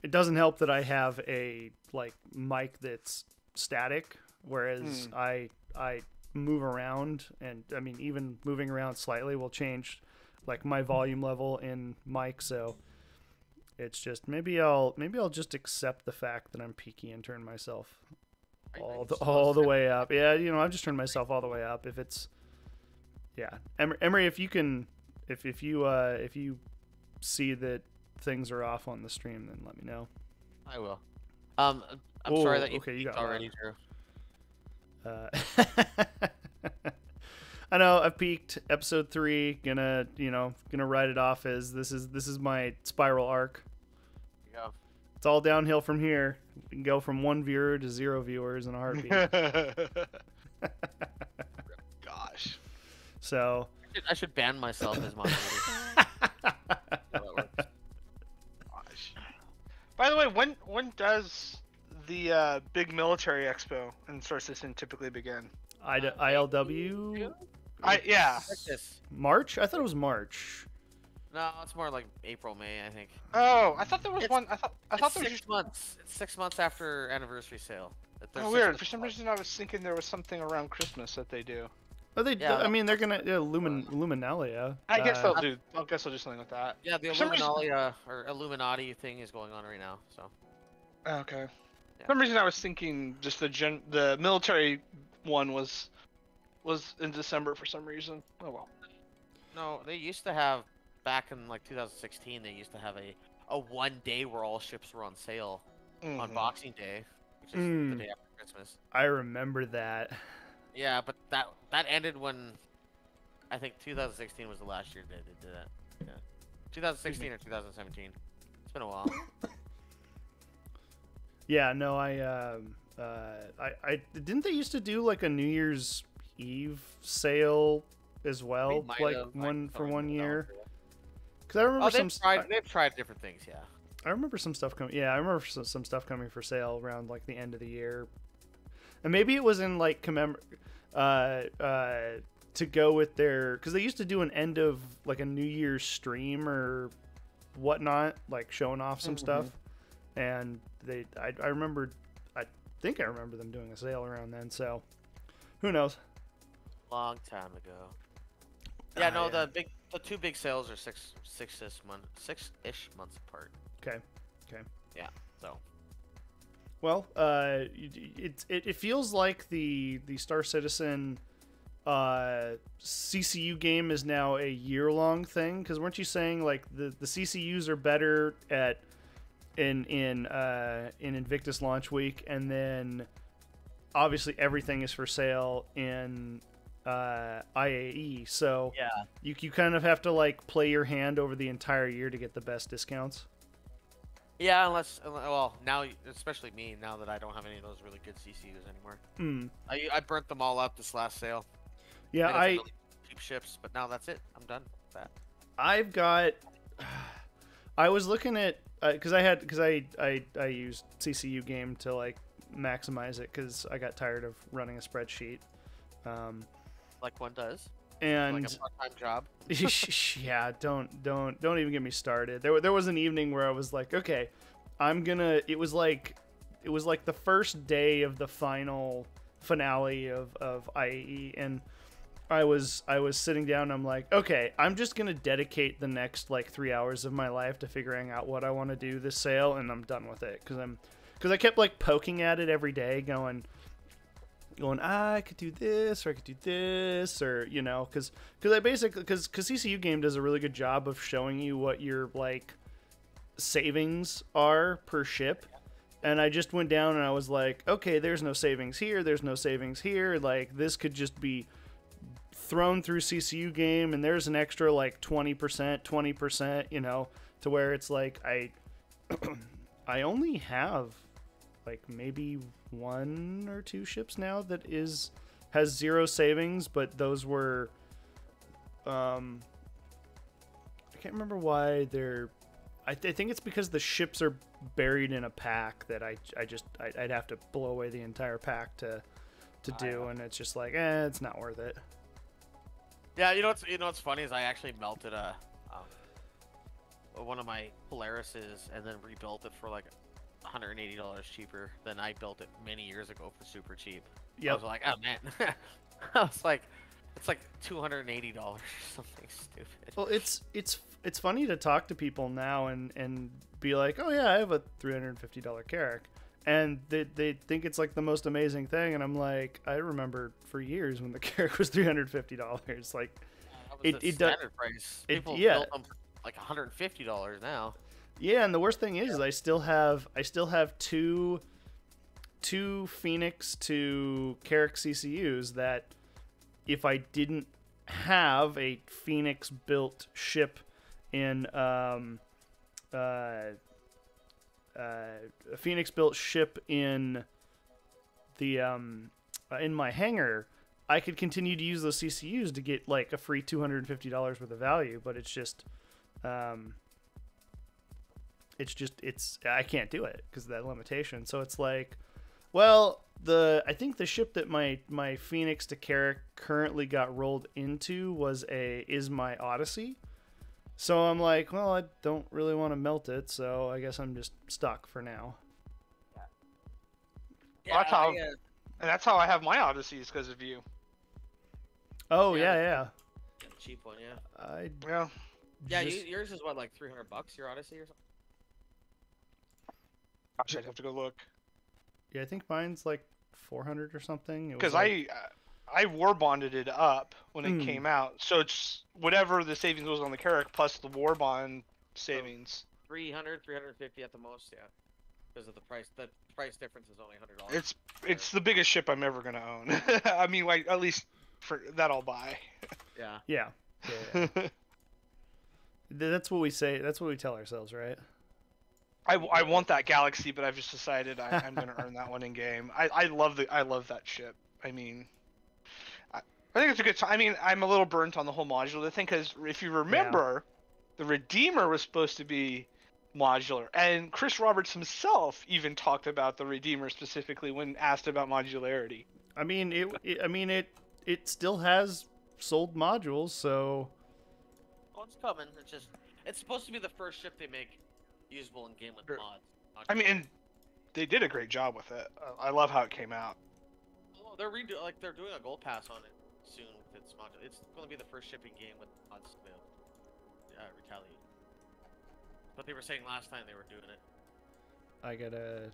it doesn't help that I have a like mic that's static, whereas I move around, and I mean even moving around slightly will change like my volume level in mic. So it's just maybe I'll just accept the fact that I'm peaky and turn myself all the way up. Yeah, you know, I've just turned myself all the way up. If it's Emery, if you can, if you see that things are off on the stream, then let me know. I will. I'm sorry that you got already, Drew. I know I've peaked. Episode 3, gonna write it off as this is my spiral arc. Yeah. It's all downhill from here. We can go from 1 viewer to 0 viewers in a heartbeat. Gosh. So I should ban myself as moderator. Gosh. By the way, when does the big military expo in Star Citizen typically begin? ILW? Yeah. March? I thought it was March. No, it's more like April, May, I think. Oh, I thought there was one. I thought there was 6 months. It's 6 months after anniversary sale. Oh, weird. For some reason, I was thinking there was something around Christmas that they do. Oh, I mean, they're gonna Luminalia. I guess they'll do. I guess they'll do something with that. Yeah, the Illuminalia or Illuminati thing is going on right now. So. Okay. Yeah. For some reason, I was thinking just the military one was in December for some reason. Oh well. No, they used to have back in like 2016. They used to have a 1 day where all ships were on sale on Boxing Day, which is the day after Christmas. I remember that. Yeah, but that ended when I think 2016 was the last year they did that. Yeah, 2016 or 2017. It's been a while. Yeah, no, I didn't they used to do like a New Year's Eve sale as well, like for 1 year? Because I remember they've tried different things. Yeah, I remember some stuff coming. Yeah, I remember some stuff coming for sale around like the end of the year, and maybe it was in like to go with their, because they used to do an end of like a New Year's stream or whatnot, like showing off some stuff, and I think I remember them doing a sale around then. So who knows? Long time ago. Yeah, no, the two big sales are six-ish months apart. Okay. Yeah. So. Well, it feels like the Star Citizen CCU game is now a year-long thing, because weren't you saying like the CCUs are better in Invictus launch week, and then obviously everything is for sale in IAE, so yeah, you kind of have to like play your hand over the entire year to get the best discounts. Yeah, well, now, especially me, now that I don't have any of those really good CCUs anymore. I burnt them all up this last sale. Yeah, really cheap ships, but now that's it. I'm done with that. I've got. I was looking at because I used CCU game to like maximize it because I got tired of running a spreadsheet. Like one does. And like a part-time job. Yeah, don't even get me started. There was an evening where I was like, okay, it was like the first day of the finale of IAE, and I was sitting down and I'm like, okay, I'm just gonna dedicate the next like 3 hours of my life to figuring out what I want to do this sale, and I'm done with it because I kept like poking at it every day, going, I could do this, or I could do this, or because CCU game does a really good job of showing you what your like savings are per ship, and I just went down and I was like, okay, there's no savings here, like this could just be thrown through CCU game, and there's an extra like 20%, to where it's like I only have like maybe 1 or 2 ships now that has 0 savings, but those were I can't remember why they're. I think it's because the ships are buried in a pack that I'd have to blow away the entire pack to do, and it's just like it's not worth it. Yeah, you know what's funny is I actually melted one of my Polarises and then rebuilt it for like $180 cheaper than I built it many years ago for super cheap. I was like, oh man. I was like, it's like $280 or something stupid. Well, it's funny to talk to people now and be like, oh yeah, I have a $350 Carrack. And they think it's like the most amazing thing, and I'm like, I remember for years when the Carrack was $350. Like, that was the standard price. People build them for like $150 now. Yeah, and the worst thing is I still have two Phoenix to Carrack CCUs that if I didn't have a Phoenix built ship in a Phoenix built ship in the in my hangar, I could continue to use those CCUs to get like a free $250 worth of value, but it's just I can't do it because of that limitation. So it's like, well, I think the ship that my Phoenix to Carrack currently got rolled into is my Odyssey. So I'm like, well, I don't really want to melt it, so I guess I'm just stuck for now. Yeah, and that's how I have my Odysseys, because of you. Oh yeah. The cheap one, yeah. Yours is what, like $300 your Odyssey or something? Gosh, I'd have to go look. Yeah, I think mine's like 400 or something. Because like... I war bonded it up when it came out, so it's whatever the savings was on the Carrack plus the war bond savings. 300, 350 at the most, yeah. Because of the price. The price difference is only $100. It's the biggest ship I'm ever gonna own. I mean, like, at least for that I'll buy. Yeah. That's what we say. That's what we tell ourselves, right? I want that Galaxy, but I've just decided I'm gonna earn that one in game. I love that ship. I mean, I think it's a good time. I mean, I'm a little burnt on the whole modular thing, because if you remember, the Redeemer was supposed to be modular, and Chris Roberts himself even talked about the Redeemer specifically when asked about modularity. I mean, it still has sold modules, so. Well, it's coming. It's supposed to be the first ship they make usable in game with mods. I mean, and they did a great job with it. I love how it came out. Oh, they're doing a gold pass on it soon with its module. It's going to be the first shipping game with mods to retaliate. But they were saying last time they were doing it. I gotta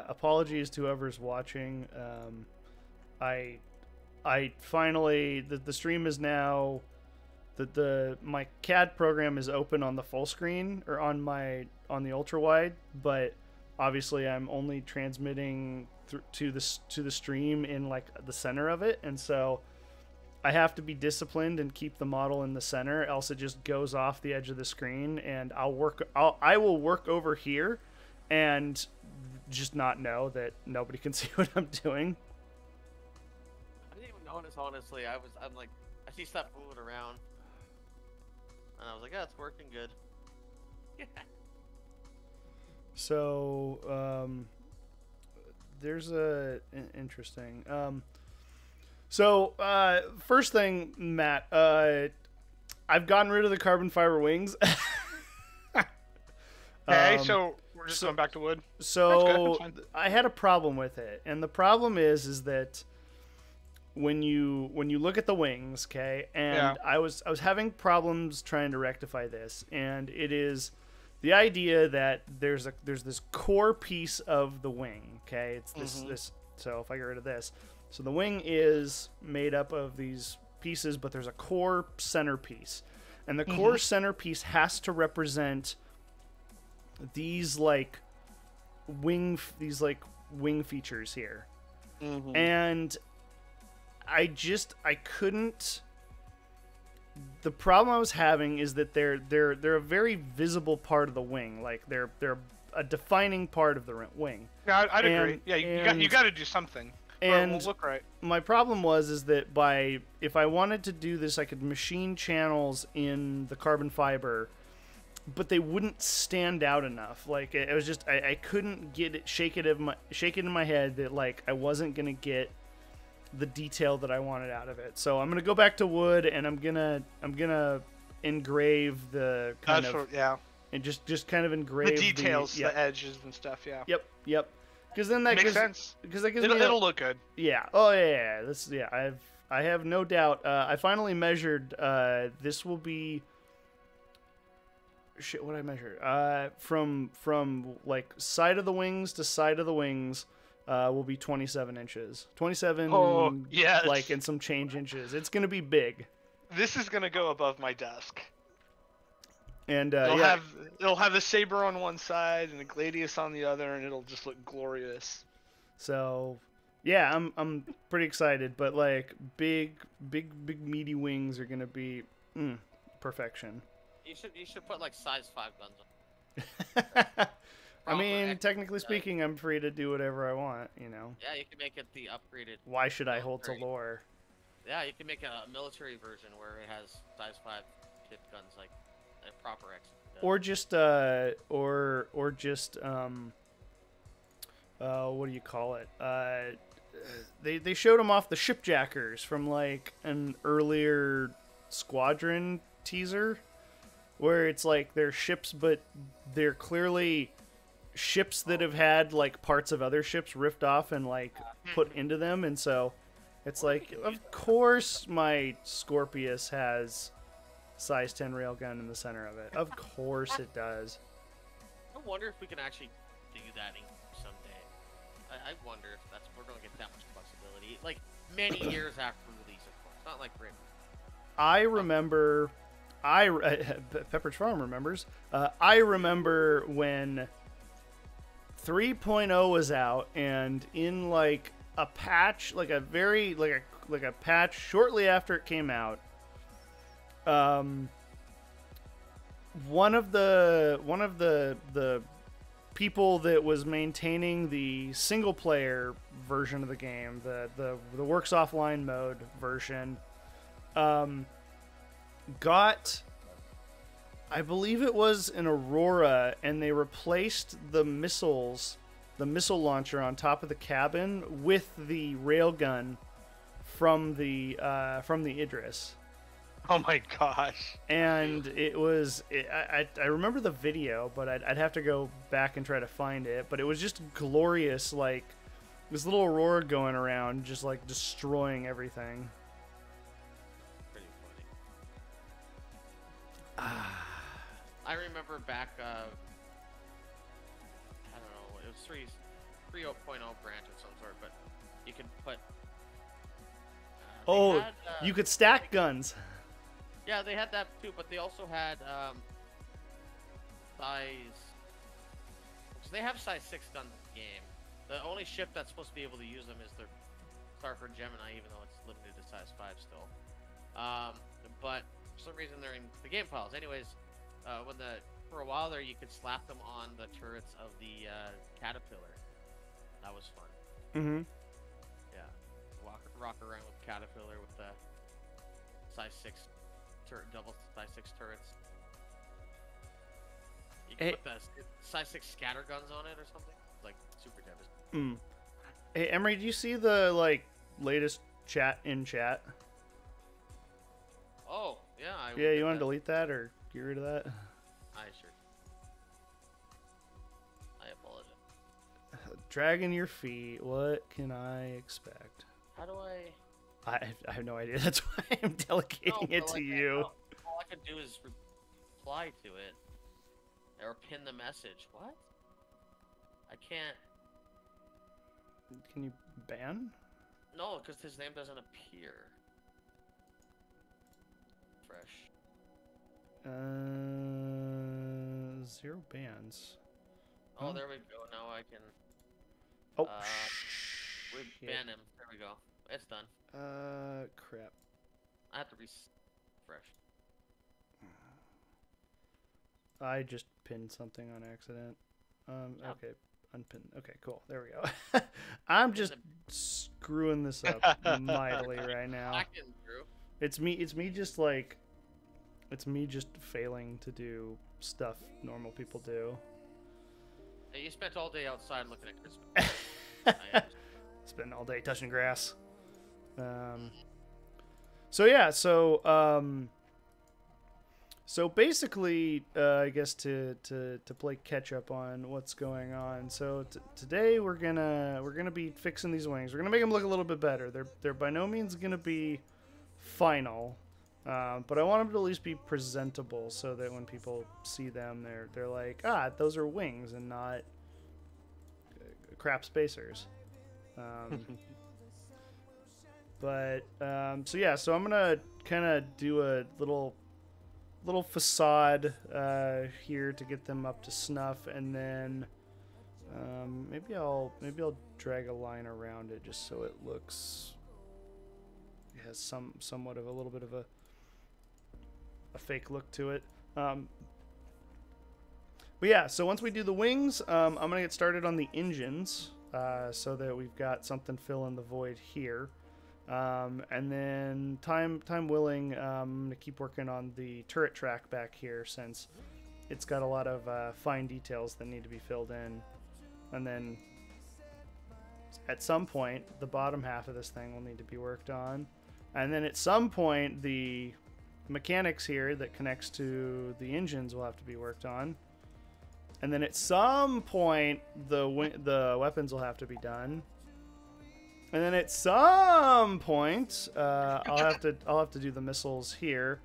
apologies to whoever's watching. I finally the stream is now my CAD program is open on the full screen or on the ultra wide, but obviously I'm only transmitting to the stream in like the center of it, and so I have to be disciplined and keep the model in the center, else it just goes off the edge of the screen, and I will work over here and just not know that nobody can see what I'm doing. I didn't even notice, honestly. I'm like, I see stuff moving around, and I was like, yeah, it's working good. So there's interesting. So first thing, Matt, I've gotten rid of the carbon fiber wings. Okay, so we're just going back to wood. So I had a problem with it, and the problem is that when you look at the wings, okay, and I was having problems trying to rectify this, and it is the idea that there's this core piece of the wing, okay? It's this. So if I get rid of this, so the wing is made up of these pieces, but there's a core centerpiece, and the core centerpiece has to represent these wing features here, and I couldn't. The problem I was having is that they're a very visible part of the wing, like they're a defining part of the wing. Yeah, I'd agree. Yeah, you got to do something. And will look right. My problem is that if I wanted to do this, I could machine channels in the carbon fiber, but they wouldn't stand out enough. Like it was just I couldn't get it shake it in my head that like I wasn't gonna get the detail that I wanted out of it. So I'm gonna go back to wood, and I'm gonna engrave the kind That's of what, yeah. and just kind of engrave The details, yep. the edges and stuff. Yeah. Yep. Because then that makes sense. Because that gives it'll look good. Yeah. Oh yeah. I have no doubt. I finally measured. This will be. Shit. What I measured? From like side of the wings to side of the wings. Will be 27 inches. 27. Oh yes. Like and some change inches. It's gonna be big. This is gonna go above my desk. And it'll have the saber on one side and a gladius on the other, and it'll just look glorious. So, yeah, I'm pretty excited. But like big meaty wings are gonna be perfection. You should put like size 5 guns on. I mean, technically speaking, I'm free to do whatever I want, you know. Yeah, you can make it the upgraded. Why should I hold to lore? Yeah, you can make a military version where it has size 5 tip guns, like a proper X. Or just what do you call it? They showed them off the shipjackers from like an earlier Squadron teaser, where it's like they're ships, but they're clearly ships that have had like parts of other ships ripped off and like put into them, and so it's like, of course my Scorpius has size 10 railgun in the center of it. Of course it does. I wonder if we can actually do that someday. I wonder if we're going to get that much flexibility. Like, many years after release, of course. Not like Rip. I remember... Pepperidge Farm remembers. I remember when 3.0 was out, and in, like, a patch, like a very... Like a patch shortly after it came out, one of the people that was maintaining the single player version of the game, the works offline mode version, got, I believe it was an Aurora, and they replaced the missile launcher on top of the cabin with the railgun from the Idris. Oh my gosh. And it was... I remember the video, but I'd have to go back and try to find it. But it was just glorious, like, this little Aurora going around, just, like, destroying everything. Pretty funny. I remember back, I don't know, it was 3.0 branch of some sort, but you could put... you could stack guns. Yeah, they had that too, but they also had size. So they have size 6 guns in the game. The only ship that's supposed to be able to use them is their Starford Gemini, even though it's limited to size 5 still. But for some reason they're in the game files. Anyways, for a while there, you could slap them on the turrets of the Caterpillar. That was fun. Mm-hmm. Yeah, rock around with Caterpillar with the size 6. Double size 6 turrets. You can put the size 6 scatter guns on it or something. Like, super devastating. Hey, Emery, do you see the, like, latest chat in chat? Oh, yeah. Yeah, you want to delete that or get rid of that? Sure. I apologize. Dragging your feet, what can I expect? How do I have no idea. That's why I'm delegating it to you. All I can do is reply to it. Or pin the message. What? I can't... Can you ban? No, because his name doesn't appear. Fresh. 0 bans. Oh, there we go. Now I can... Oh, ban him. There we go. It's done. Crap. I have to refresh. I just pinned something on accident. Okay, unpin. Okay, cool. There we go. I'm just screwing this up mightily right now. It's me just like, it's me just failing to do stuff normal people do. Hey, you spent all day outside looking at Christmas. Spend all day touching grass. So yeah, So basically, I guess to play catch up on what's going on. So today we're gonna be fixing these wings. We're gonna make them look a little bit better. They're by no means gonna be final, but I want them to at least be presentable so that when people see them, they're like, ah, those are wings and not crap spacers. So yeah, so I'm gonna kind of do a little facade here to get them up to snuff, and then maybe I'll drag a line around it just so it looks, it has somewhat of a little bit of a fake look to it. But yeah, so once we do the wings, I'm gonna get started on the engines so that we've got something filling the void here. And then time willing, I'm going to keep working on the turret track back here since it's got a lot of fine details that need to be filled in. And then at some point, the bottom half of this thing will need to be worked on. And then at some point, the mechanics here that connects to the engines will have to be worked on. And then at some point, the weapons will have to be done. And then at some point, I'll have to do the missiles here,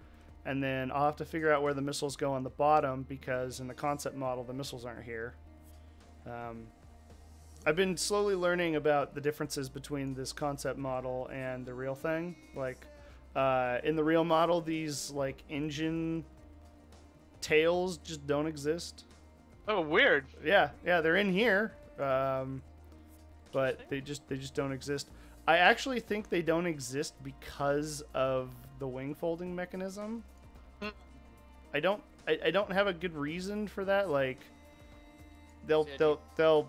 and then I'll have to figure out where the missiles go on the bottom because in the concept model the missiles aren't here. I've been slowly learning about the differences between this concept model and the real thing. Like in the real model, these like engine tails just don't exist. Oh, weird. Yeah, they're in here. But they just don't exist. I actually think they don't exist because of the wing folding mechanism. I don't have a good reason for that. Like they'll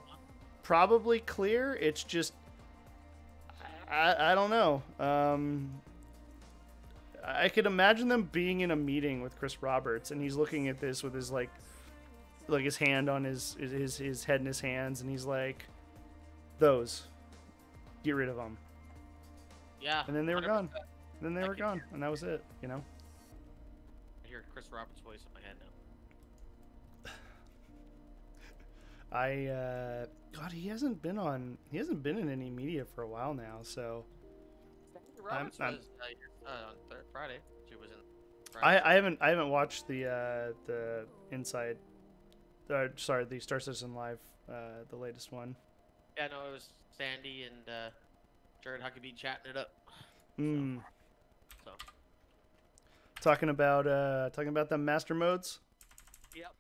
probably clear. It's just I don't know. I could imagine them being in a meeting with Chris Roberts and he's looking at this with his like his hand on his head in his hands and he's like, those, get rid of them. Yeah. And then they were gone. And then they were gone, and that was it. You know. I hear Chris Roberts' voice in my head now. God, he hasn't been in any media for a while now. So. Roberts was on Friday. She was in. Friday. I haven't watched the Inside. The Star Citizen Live, the latest one. Yeah, no, it was Sandy and Jared Huckabee chatting it up. So. Talking about the master modes. Yep.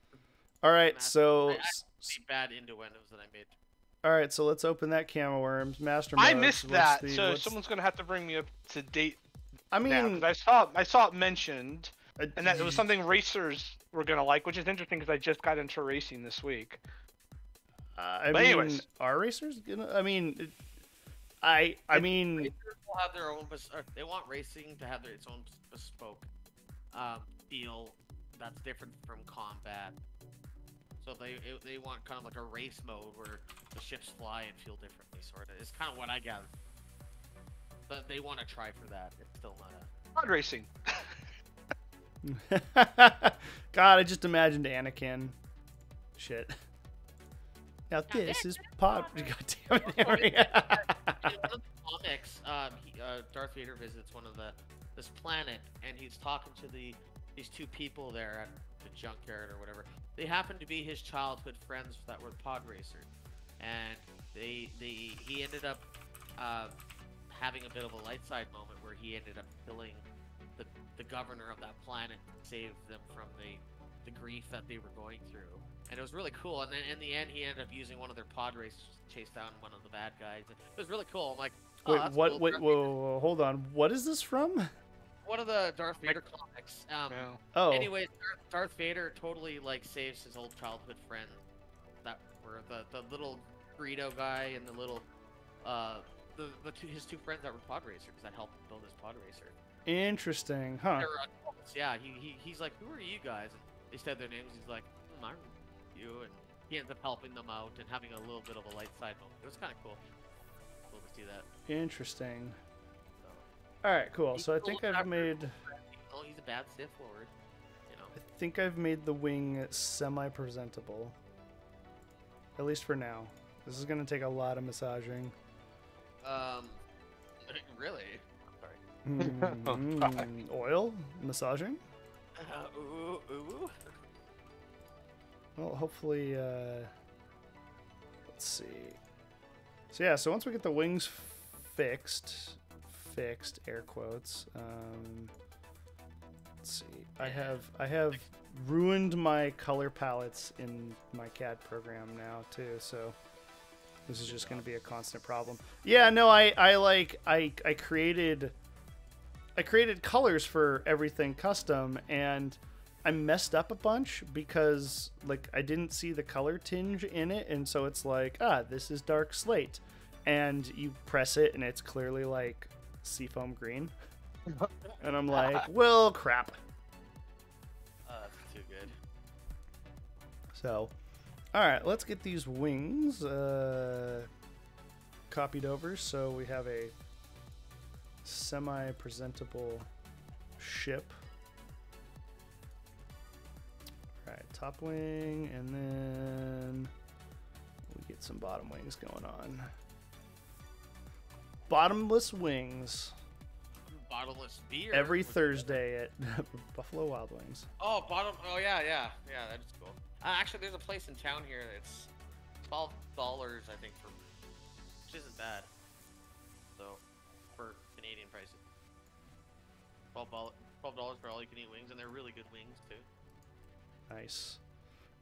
All right, so bad innuendos that I made. All right, so let's open that can of worms. Master modes. I missed that, so someone's gonna have to bring me up to date. I mean, I saw it mentioned, and that it was something racers were gonna like, which is interesting because I just got into racing this week. Anyways, are racers gonna? I mean, I mean, racers will have their own. They want racing to have its own bespoke feel that's different from combat. So they want kind of like a race mode where the ships fly and feel differently. Sort of. It's kind of what I gather. But they want to try for that. It's still not a pod racing. God, I just imagined Anakin. Shit. Now this is pod. God damn it, Harry. In one of the comics, Darth Vader visits this planet, and he's talking to these two people there at the junkyard or whatever. They happen to be his childhood friends that were pod racers, and he ended up having a bit of a light side moment where he ended up killing the governor of that planet to save them from the grief that they were going through. And it was really cool. And then in the end, he ended up using one of their pod racers to chase down one of the bad guys. It was really cool. I'm like, oh, wait, that's what? cool. Wait, whoa, hold on. What is this from? One of the Darth Vader comics. Oh. Anyways, Darth Vader totally saves his old childhood friend. That were the little Greedo guy and the little his two friends that were pod racers that helped him build his pod racer. Interesting, huh? Yeah, he's like, who are you guys? And they said their names. He's like, I'm you, and he ends up helping them out and having a little bit of a light side moment. It was kind of cool. Cool to see that. Interesting. So, all right, cool. So I think I've made. Oh, he's a bad Sith Lord. You know. I think I've made the wing semi-presentable. At least for now. This is going to take a lot of massaging. Really? Sorry. Oil? Massaging? Ooh. Well, hopefully, let's see. So yeah, so once we get the wings fixed, air quotes, let's see. I have ruined my color palettes in my CAD program now too, so this is just going to be a constant problem. Yeah, no, I created colors for everything custom, and I messed up a bunch because like I didn't see the color tinge in it, and so it's like, this is dark slate, and you press it and it's clearly like seafoam green, and I'm like, well, crap. That's too good. So, all right, let's get these wings copied over so we have a semi-presentable ship. All right, top wing, and then we get some bottom wings going on. Bottomless wings. Bottomless beer. Every Thursday at Buffalo Wild Wings. Oh, yeah, that is cool. Actually, there's a place in town here that's $12, I think, which isn't bad. So, for Canadian prices, $12 for all you can eat wings, and they're really good wings too. Nice.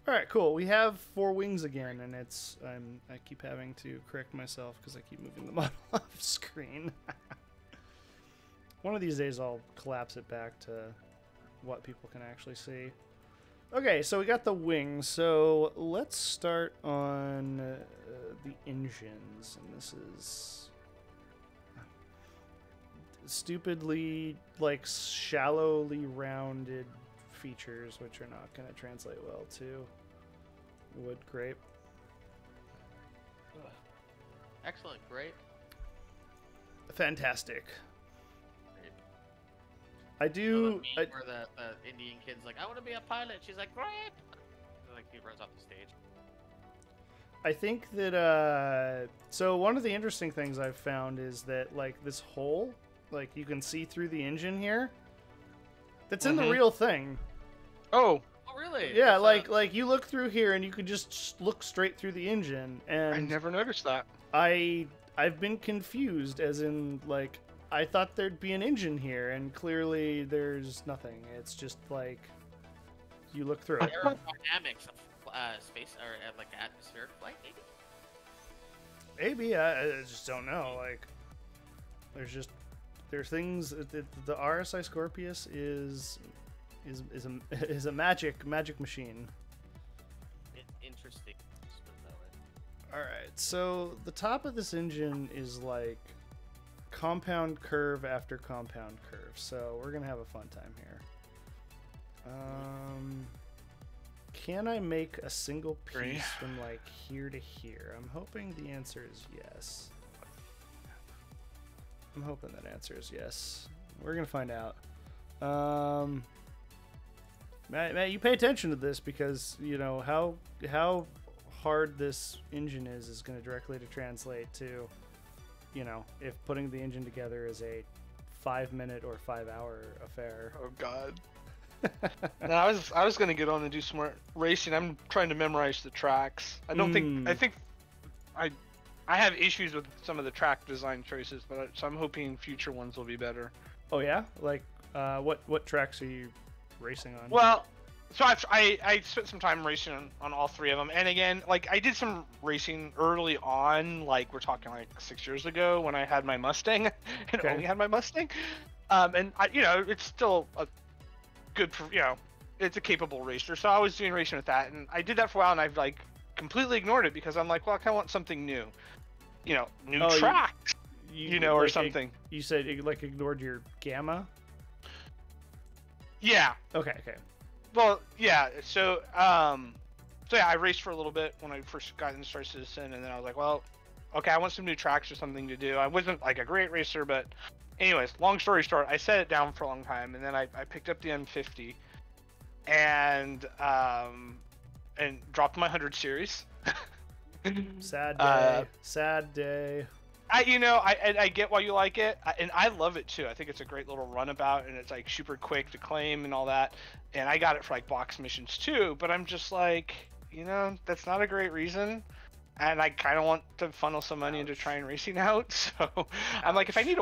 All right, cool. We have 4 wings again, and I keep having to correct myself because I keep moving the model off screen. One of these days, I'll collapse it back to what people can actually see. Okay, so we got the wings. So let's start on the engines, and this is stupidly, like, shallowly rounded features, which are not going to translate well to wood grape. Excellent, great. Fantastic. I do. Where the Indian kid's like, I want to be a pilot. She's like, great. And like he runs off the stage. I think that so one of the interesting things I've found is that like this hole, like you can see through the engine here. That's in the real thing. Oh. Oh really? Yeah, like you look through here and you could just look straight through the engine, and I never noticed that. I've been confused, as in like I thought there'd be an engine here, and clearly there's nothing. It's just like you look through it. Aerodynamics of space or like atmospheric flight, maybe. Maybe I just don't know. Like there's things. The RSI Scorpius is a magic machine. Interesting. All right, so the top of this engine is like compound curve after compound curve, so we're gonna have a fun time here. Can I make a single piece from like here to here? I'm hoping the answer is yes. I'm hoping that answer is yes. We're gonna find out. Matt, you pay attention to this, because you know how hard this engine is going to directly to translate to, you know, if putting the engine together is a 5-minute or 5-hour affair. Oh God. No, I was gonna get on and do some more racing. I'm trying to memorize the tracks. I think I have issues with some of the track design choices, but so I'm hoping future ones will be better. Oh yeah, like what tracks are you racing on? Well, so I spent some time racing on all 3 of them, and again, like I did some racing early on, like we're talking like 6 years ago when I had my Mustang and only had my Mustang, and it's still a good, it's a capable racer, so I was doing racing with that, and I did that for a while, and I've like completely ignored it because I'm like, well, I kind of want something new, new tracks, or like something. You said you like ignored your Gamma? Yeah. Okay. Well, yeah. So yeah, I raced for a little bit when I first got into Star Citizen, and then I was like, well, okay, I want some new tracks or something to do. I wasn't like a great racer, but anyways, long story short, I set it down for a long time, and then I picked up the M50, and dropped my 100 series. Sad day. Sad day. I get why you like it, and I love it too. I think it's a great little runabout, and it's like super quick to claim and all that. And I got it for like box missions too. But I'm just like, that's not a great reason. And I kind of want to funnel some money into trying racing out. So I'm like, if I need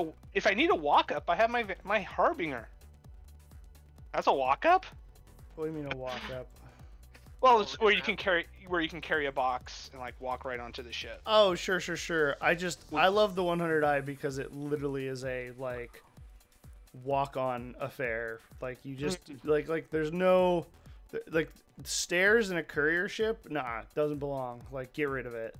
a walk up, I have my Harbinger. That's a walk up. What do you mean a walk up? Well, it's where you can carry a box and like walk right onto the ship. Oh, sure. I love the 100i because it literally is a like walk-on affair. Like you just like there's no like stairs in a courier ship. Nah, doesn't belong. Like get rid of it.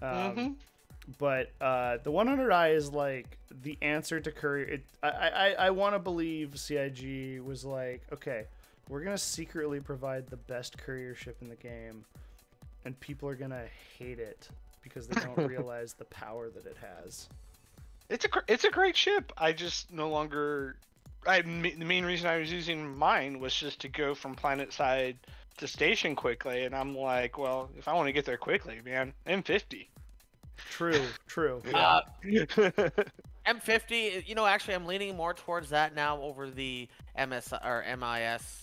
But the 100i is like the answer to courier. I want to believe CIG was like, okay, we're going to secretly provide the best courier ship in the game, and people are going to hate it because they don't realize the power that it has. It's a great ship. I just no longer... the main reason I was using mine was just to go from planet side to station quickly, and I'm like, well, if I want to get there quickly, man, M50. True. M50, actually I'm leaning more towards that now over the MS or MIS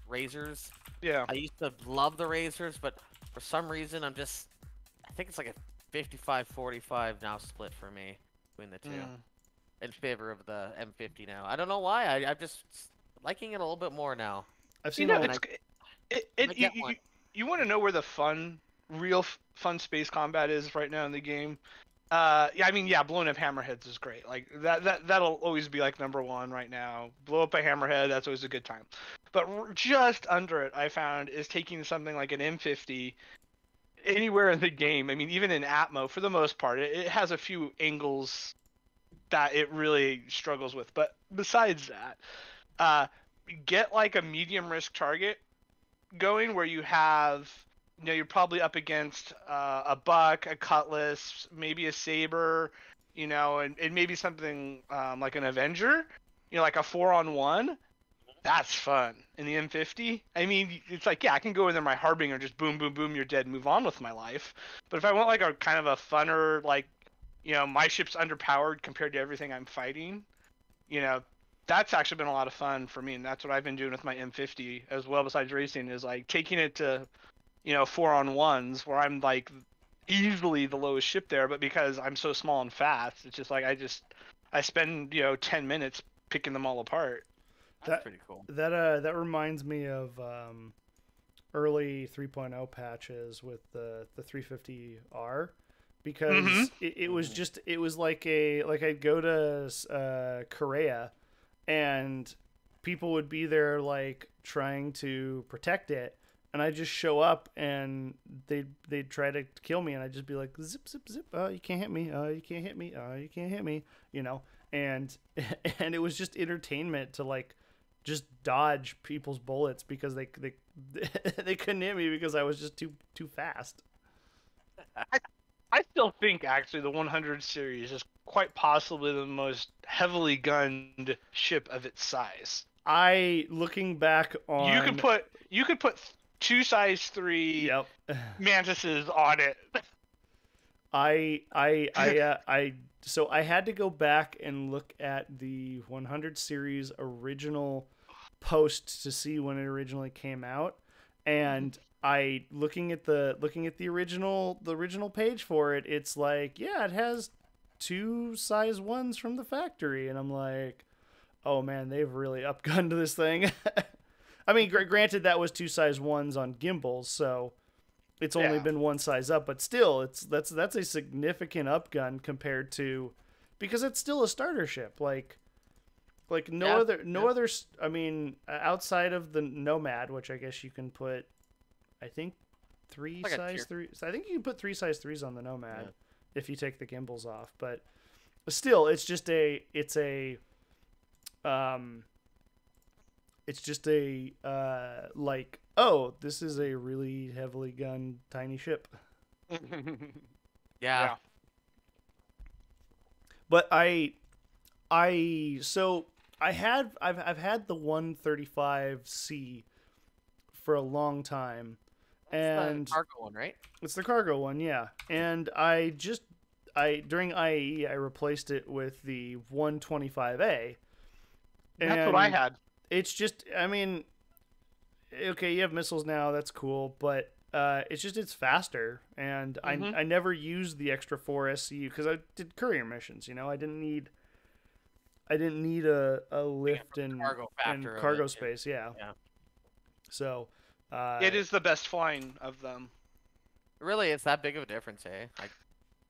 razors. Yeah. I used to love the razors, but for some reason I think it's like a 55-45 now split for me between the two. In favor of the M50 now. I don't know why. I'm just liking it a little bit more now. I've seen you want to know where the real fun space combat is right now in the game? Blowing up hammerheads is great. Like that'll always be like number one right now. Blow up a hammerhead, that's always a good time. But just under it, I found, is taking something like an M50 anywhere in the game. I mean, even in Atmo, for the most part, it has a few angles that it really struggles with. But besides that, get like a medium risk target going where you have, you're probably up against a buck, a cutlass, maybe a saber, and maybe something like an Avenger, like a 4-on-1. That's fun in the M50. I mean, it's like, yeah, I can go in there, my Harbinger, just boom, boom, boom, you're dead, move on with my life. But if I want like a kind of a funner, like, my ship's underpowered compared to everything I'm fighting, that's actually been a lot of fun for me, and that's what I've been doing with my M50 as well, besides racing, is like taking it to 4-on-1s where I'm like easily the lowest ship there, but because I'm so small and fast, it's just like I spend 10 minutes picking them all apart. That's pretty cool. That reminds me of early 3.0 patches with the 350R, because it was like I'd go to Korea and people would be there like trying to protect it, and I'd just show up and they'd try to kill me, and I'd just be like, zip zip zip, oh, you can't hit me, oh, you can't hit me, oh, you can't hit me, and it was just entertainment to like just dodge people's bullets because they couldn't hit me because I was just too fast. I still think actually the 100 series is quite possibly the most heavily gunned ship of its size. Looking back on, you could put 2 size 3 mantises on it. So I had to go back and look at the 100 series original post to see when it originally came out, and looking at the original page for it, it's like, yeah, it has 2 size 1s from the factory, and I'm like, oh man, they've really upgunned this thing. I mean, granted that was 2 size 1s on gimbals, so it's only been 1 size up, but still, that's a significant upgun compared to, because it's still a starter ship. Like no other. I mean, outside of the Nomad, which I guess you can put, I think 3 size 3. So I think you can put 3 size 3s on the Nomad if you take the gimbals off. But still, it's just a like, oh, this is a really heavily gunned tiny ship. Yeah. But I've had the 135C for a long time. And the cargo one, right? It's the cargo one, yeah. And during IAE I replaced it with the 125A. That's what I had. It's just, I mean, okay, you have missiles now, that's cool, but it's faster, and I never used the extra 4 SCU because I did courier missions. I didn't need a lift and cargo space. Yeah. So it is the best flying of them. Really, it's that big of a difference, eh?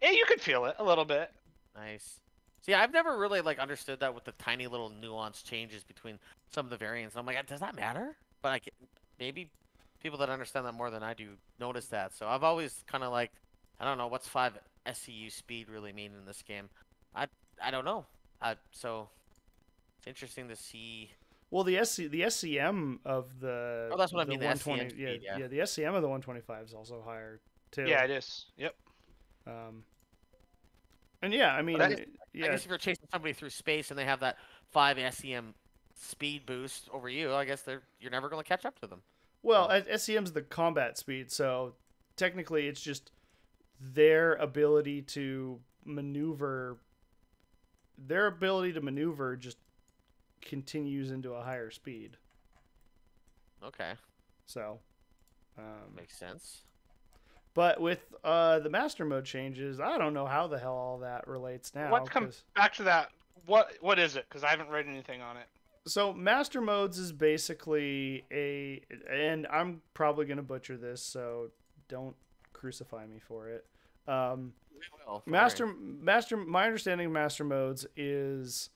Yeah, you could feel it a little bit. Nice. See, I've never really understood that with the tiny little nuance changes between some of the variants. I'm like, does that matter? But maybe people that understand that more than I do notice that. So I've always kind of I don't know, what's 5 SCU speed really mean in this game? I don't know. So it's interesting to see. Well, the SCM of the that's what I mean. The 120, SCM speed, yeah, the SCM of the 125 is also higher too. Yeah, it is. Yep. And yeah, I mean, I guess if you're chasing somebody through space and they have that 5 SCM speed boost over you, I guess you're never going to catch up to them. Well, SCM's the combat speed, so technically it's just their ability to maneuver. Their ability to maneuver just continues into a higher speed. Okay. So, makes sense. But with the master mode changes, I don't know how the hell all that relates now. Let's come back to that. What is it? Because I haven't read anything on it. So master modes is basically and I'm probably gonna butcher this, so don't crucify me for it. My understanding of master modes is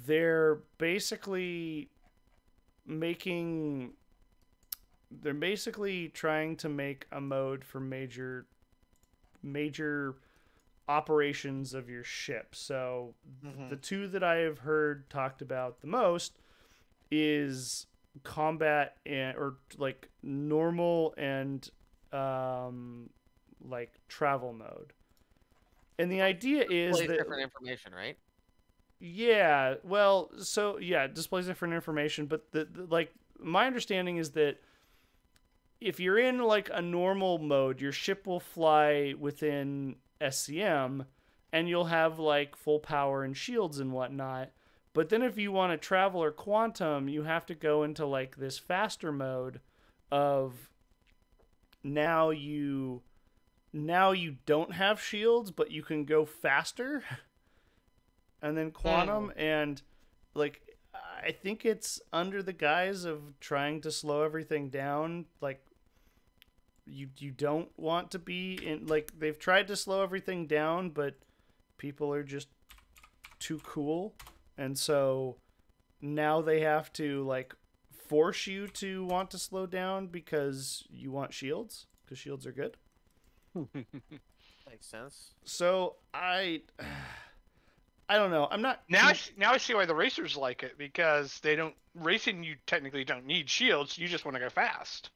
they're basically trying to make a mode for major operations of your ship. So the two that I have heard talked about the most is combat or normal and travel mode. And the idea is that different information, right? Yeah, well, so yeah, it displays different information, but the my understanding is that if you're in a normal mode, your ship will fly within SCM and you'll have full power and shields and whatnot. But then if you want to travel or quantum, you have to go into this faster mode of now you don't have shields, but you can go faster. And then quantum and I think it's under the guise of trying to slow everything down. You don't want to be in they've tried to slow everything down, but people are just too cool. And so now they have to force you to want to slow down because you want shields, because shields are good. Makes sense. So I don't know. I'm not now. Now I see why the racers like it, because racing. You technically don't need shields. You just want to go fast.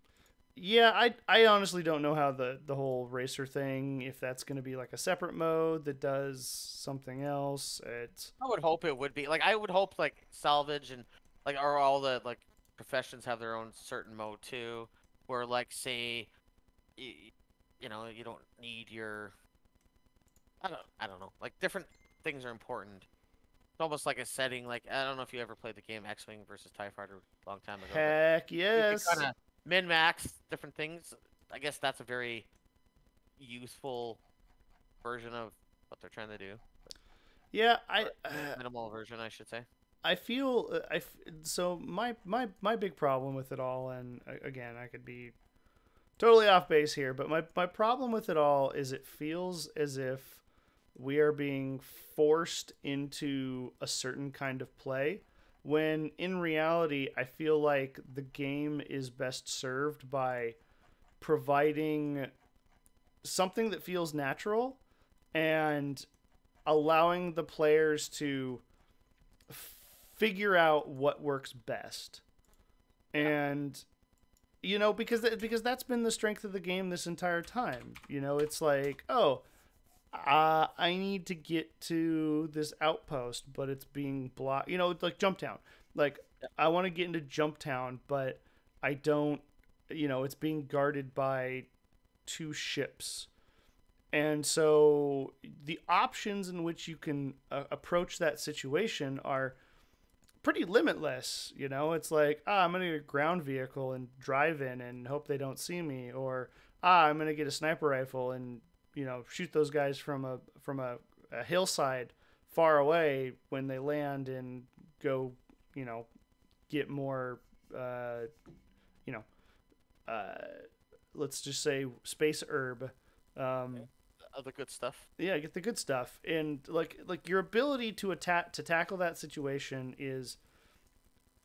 Yeah, I honestly don't know how the whole racer thing, if that's going to be a separate mode that does something else. I would hope it would be. I would hope salvage and or all the professions have their own certain mode too, where say you don't need your I don't know, different things are important. It's almost like a setting. I don't know if you ever played the game X-Wing versus TIE Fighter a long time ago. Heck yes. Kind of min-max different things. I guess that's a very useful version of what they're trying to do. Yeah, minimal version, I should say. I feel so my big problem with it all, and again, I could be totally off base here, but my problem with it all is it feels as if we are being forced into a certain kind of play, when in reality I feel like the game is best served by providing something that feels natural and allowing the players to figure out what works best. And because that's been the strength of the game this entire time. It's I need to get to this outpost, but it's being blocked. It's like Jump Town. I want to get into Jump Town, but I don't it's being guarded by 2 ships. And so the options in which you can approach that situation are pretty limitless. It's like, I'm going to get a ground vehicle and drive in and hope they don't see me, or I'm going to get a sniper rifle and shoot those guys from a hillside far away when they land, and go get more let's just say space herb. Other good stuff. Yeah, get the good stuff. And like your ability to tackle that situation is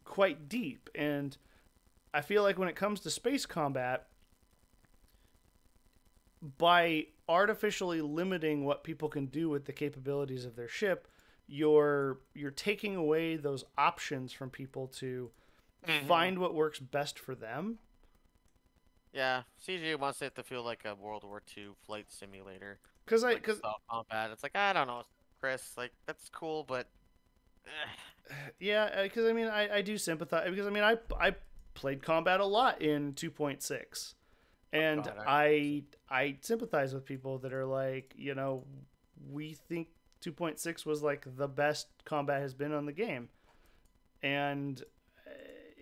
quite deep. And I feel like when it comes to space combat, by artificially limiting what people can do with the capabilities of their ship, you're taking away those options from people to find what works best for them. Yeah, CG wants it to feel like a World War II flight simulator. Because combat, it's like, I don't know, Chris, like, that's cool, but yeah, because I do sympathize, because I played combat a lot in 2.6, and I sympathize with people that are like, we think 2.6 was like the best combat has been on the game, and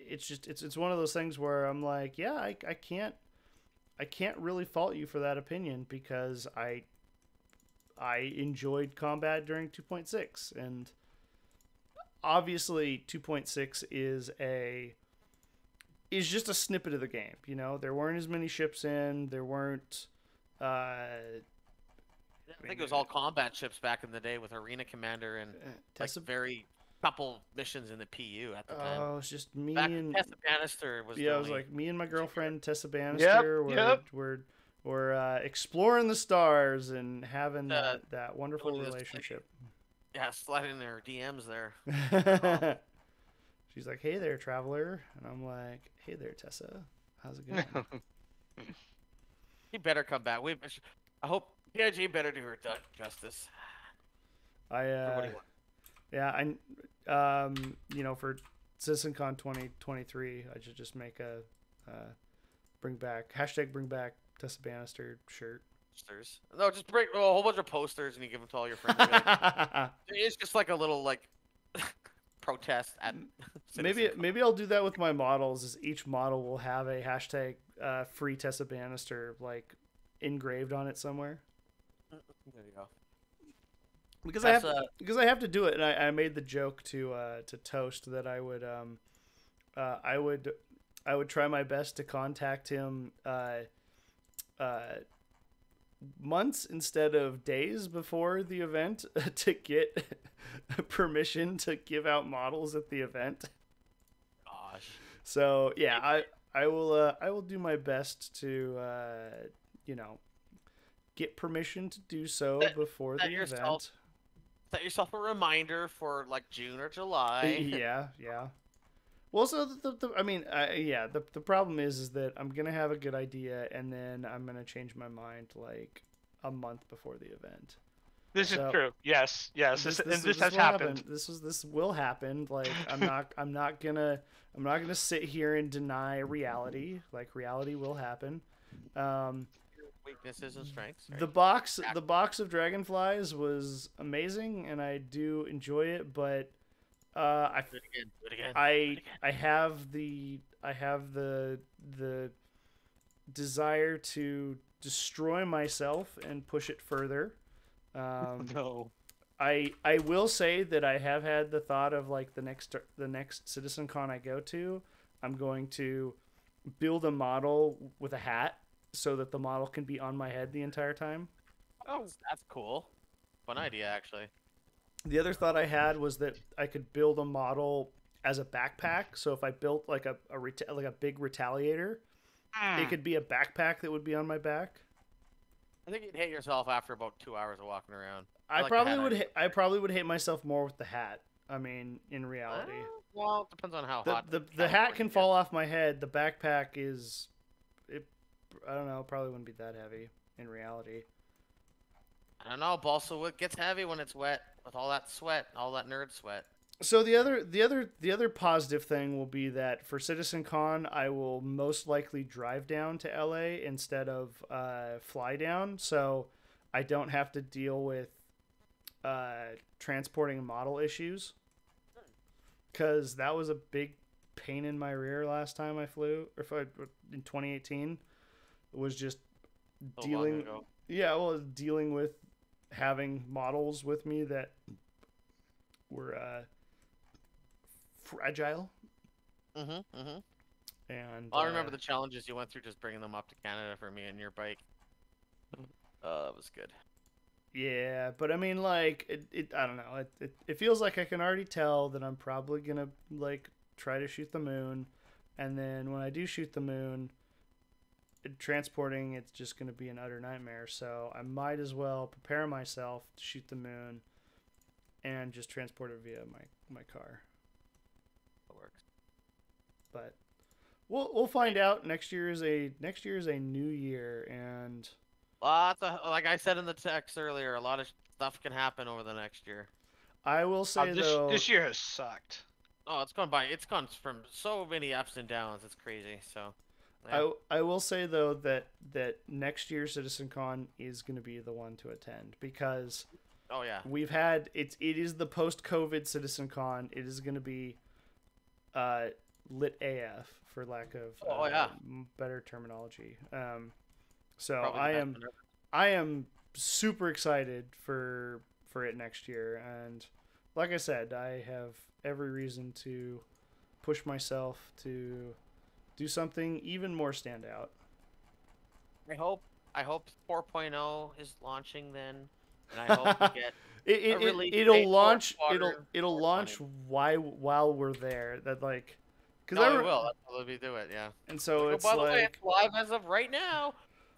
it's one of those things where I'm like, yeah, I can't really fault you for that opinion, because I enjoyed combat during 2.6, and obviously 2.6 is just a snippet of the game. There weren't as many ships in, there weren't I think it was all combat ships back in the day with Arena Commander and very couple missions in the PU at the time. Oh, it's just me and Tessa Bannister was. Yeah, it was like me and my girlfriend Tessa Bannister were exploring the stars and having that wonderful relationship. Yeah, sliding in their DMs there. She's like, "Hey there, traveler," and I'm like, "Hey there, Tessa. How's it going?" He better come back. I hope PIG better do her justice. For CitizenCon 2023, I should just make a bring back Tessa Bannister shirt. No, just bring a whole bunch of posters and you give them to all your friends. It's just like a little protest at. Maybe I'll do that with my models. Is each model will have a hashtag free Tessa Bannister engraved on it somewhere. There you go. Because I have to do it, and I made the joke to Toast that I would try my best to contact him months instead of days before the event to get permission to give out models at the event. Gosh. So yeah, I will do my best to get permission to do so before the event. Set yourself a reminder for June or July. Yeah. Well, so the problem is that I'm gonna have a good idea and then I'm gonna change my mind a month before the event. This is true. Yes. This has happened. This will happen. I'm not gonna sit here and deny reality. Reality will happen. Weaknesses and strengths. Right? The box of dragonflies was amazing, and I do enjoy it. But I have the desire to destroy myself and push it further. No. I will say that I have had the thought of the next CitizenCon I go to, I'm going to build a model with a hat so that the model can be on my head the entire time. Oh, that's cool. Fun idea, actually. The other thought I had was that I could build a model as a backpack. So if I built a big Retaliator, it could be a backpack that would be on my back. I think you'd hate yourself after about 2 hours of walking around. I probably would hate myself more with the hat. I mean, in reality. Well, it depends on how hot. The hat can fall off my head. The backpack is, I don't know, probably wouldn't be that heavy in reality. I don't know. Balsa wood gets heavy when it's wet with all that sweat, all that nerd sweat. So the other positive thing will be that for CitizenCon, I will most likely drive down to LA instead of fly down, so I don't have to deal with transporting model issues, because that was a big pain in my rear last time I flew, or if in 2018. It was just dealing, yeah, well, dealing with having models with me that were fragile. And And I remember the challenges you went through just bringing them up to Canada for me and your bike. That was good. Yeah, but I mean, like, I don't know. It feels like I can already tell that I'm probably gonna like try to shoot the moon, and then when I do shoot the moon, transporting it's just gonna be an utter nightmare. So I might as well prepare myself to shoot the moon, and just transport it via my car. That works. But we'll find out. Next year is a new year, and Lots of, like I said in the text earlier, a lot of stuff can happen over the next year. I will say though, this year has sucked. Oh, it's gone by. It's gone from so many ups and downs. It's crazy. So, yeah. I will say though that next year's CitizenCon is going to be the one to attend, because oh yeah, we've had it is the post-COVID CitizenCon. It is going to be lit AF, for lack of better terminology. So I am super excited for it next year, and like I said, I have every reason to push myself to do something even more standout. I hope 4.0 is launching then, and I hope we get it'll launch while we're there. That like, because I will. That's how we do it. Yeah. And so it's by like, the way, it's live as of right now.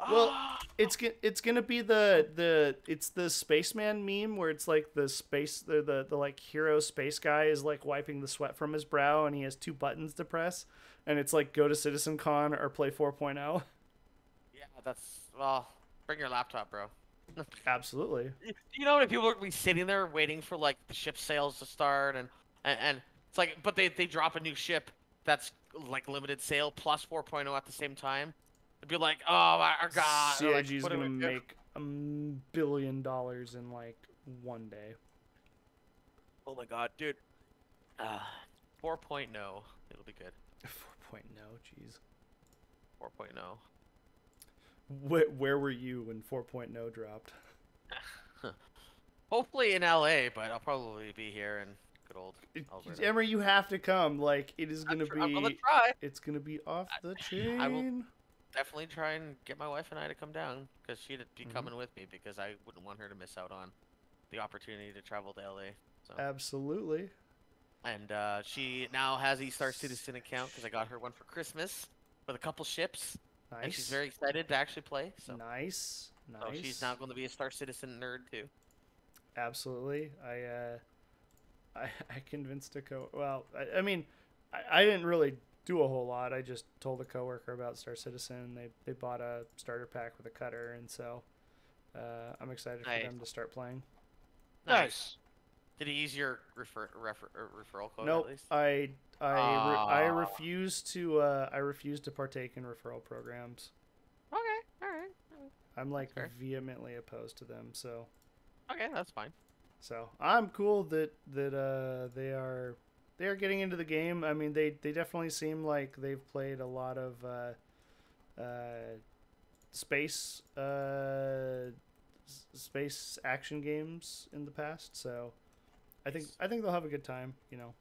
Well, it's gonna be it's the spaceman meme where it's like the like hero space guy is like wiping the sweat from his brow, and he has two buttons to press, and it's like go to CitizenCon or play 4.0. Yeah, well, bring your laptop, bro. Absolutely. You know how many people are gonna be sitting there waiting for like the ship sales to start, and it's like, but they drop a new ship that's like limited sale plus 4.0 at the same time. It'd be like, oh our god, CIG is gonna make $1 billion in like one day. Oh my god, dude. 4.0, it'll be good. 4.0, jeez. 4.0. Where were you when 4.0 dropped? Hopefully in LA, but I'll probably be here in good old Alberta. Emery, you have to come. Like, it is gonna be. I'm gonna try. It's gonna be off the chain. I will definitely try and get my wife and I to come down, because she'd be coming with me, because I wouldn't want her to miss out on the opportunity to travel to LA. So. Absolutely. And she now has a Star Citizen account, because I got her one for Christmas with a couple ships. Nice. And she's very excited to actually play. So. Nice. So she's now going to be a Star Citizen nerd too. Absolutely. I convinced a well, I mean, I didn't really do a whole lot. I just told a coworker about Star Citizen. They bought a starter pack with a cutter, and so I'm excited for them to start playing. Nice. Did he use your referral code? Nope. At least? I refuse to partake in referral programs. Okay. All right. I'm like vehemently opposed to them. So. Okay, that's fine. So I'm cool that they are getting into the game. I mean, they definitely seem like they've played a lot of space action games in the past. So I think they'll have a good time. You know,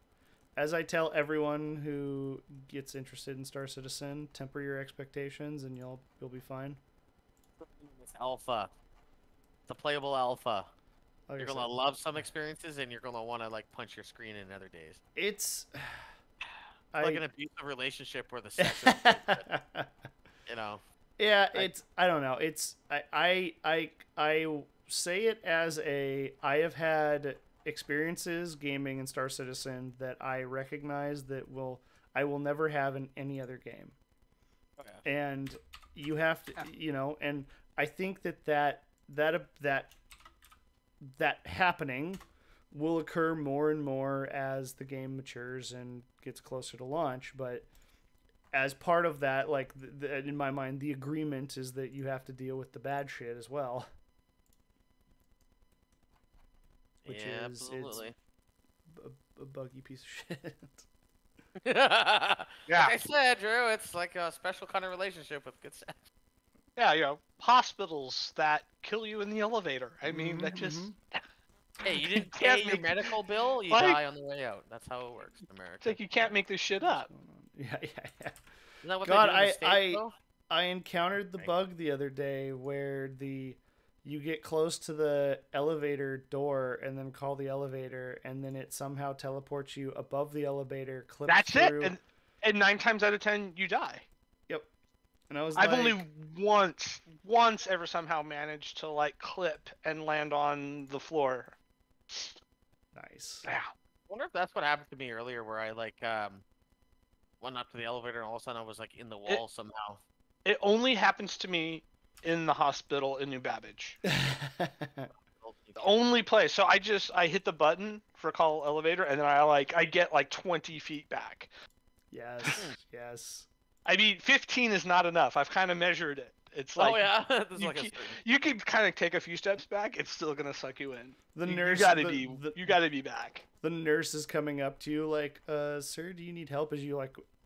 as I tell everyone who gets interested in Star Citizen, temper your expectations, and you'll be fine. It's alpha. It's a playable alpha. Like you're gonna love some experiences, and you're gonna want to like punch your screen in other days. It's like an abusive relationship where the sex is you know. Yeah, I don't know. It's I say it as I have had experiences gaming in Star Citizen that I recognize that I will never have in any other game. Okay. And you have to, you know, and I think that happening will occur more and more as the game matures and gets closer to launch. But as part of that, like in my mind, the agreement is that you have to deal with the bad shit as well. Which yeah, is absolutely. a buggy piece of shit. Yeah. Like I said, Drew, it's like a special kind of relationship with good stuff. Yeah, hospitals that kill you in the elevator. I mean, that just... Hey, you didn't pay your medical bill, you die on the way out. That's how it works in America. It's like you can't make this shit up. Yeah. Isn't that what God, they do in the States, though? I encountered the bug the other day where you get close to the elevator door and then call the elevator, and then it somehow teleports you above the elevator, clips That's through. it, and 9 times out of 10 you die. Yep. And I've only once ever somehow managed to like clip and land on the floor. Nice. Yeah. I wonder if that's what happened to me earlier, where I like went up to the elevator and all of a sudden I was like in the wall somehow. It only happens to me in the hospital in New Babbage. The only place. So I hit the button for call elevator, and then I get like 20 feet back. Yes. Yes. I mean, 15 is not enough. I've kind of measured it. It's like, oh yeah, you can kind of take a few steps back. It's still gonna suck you in. The nurse, you gotta be back. The nurse is coming up to you like, sir, do you need help? As you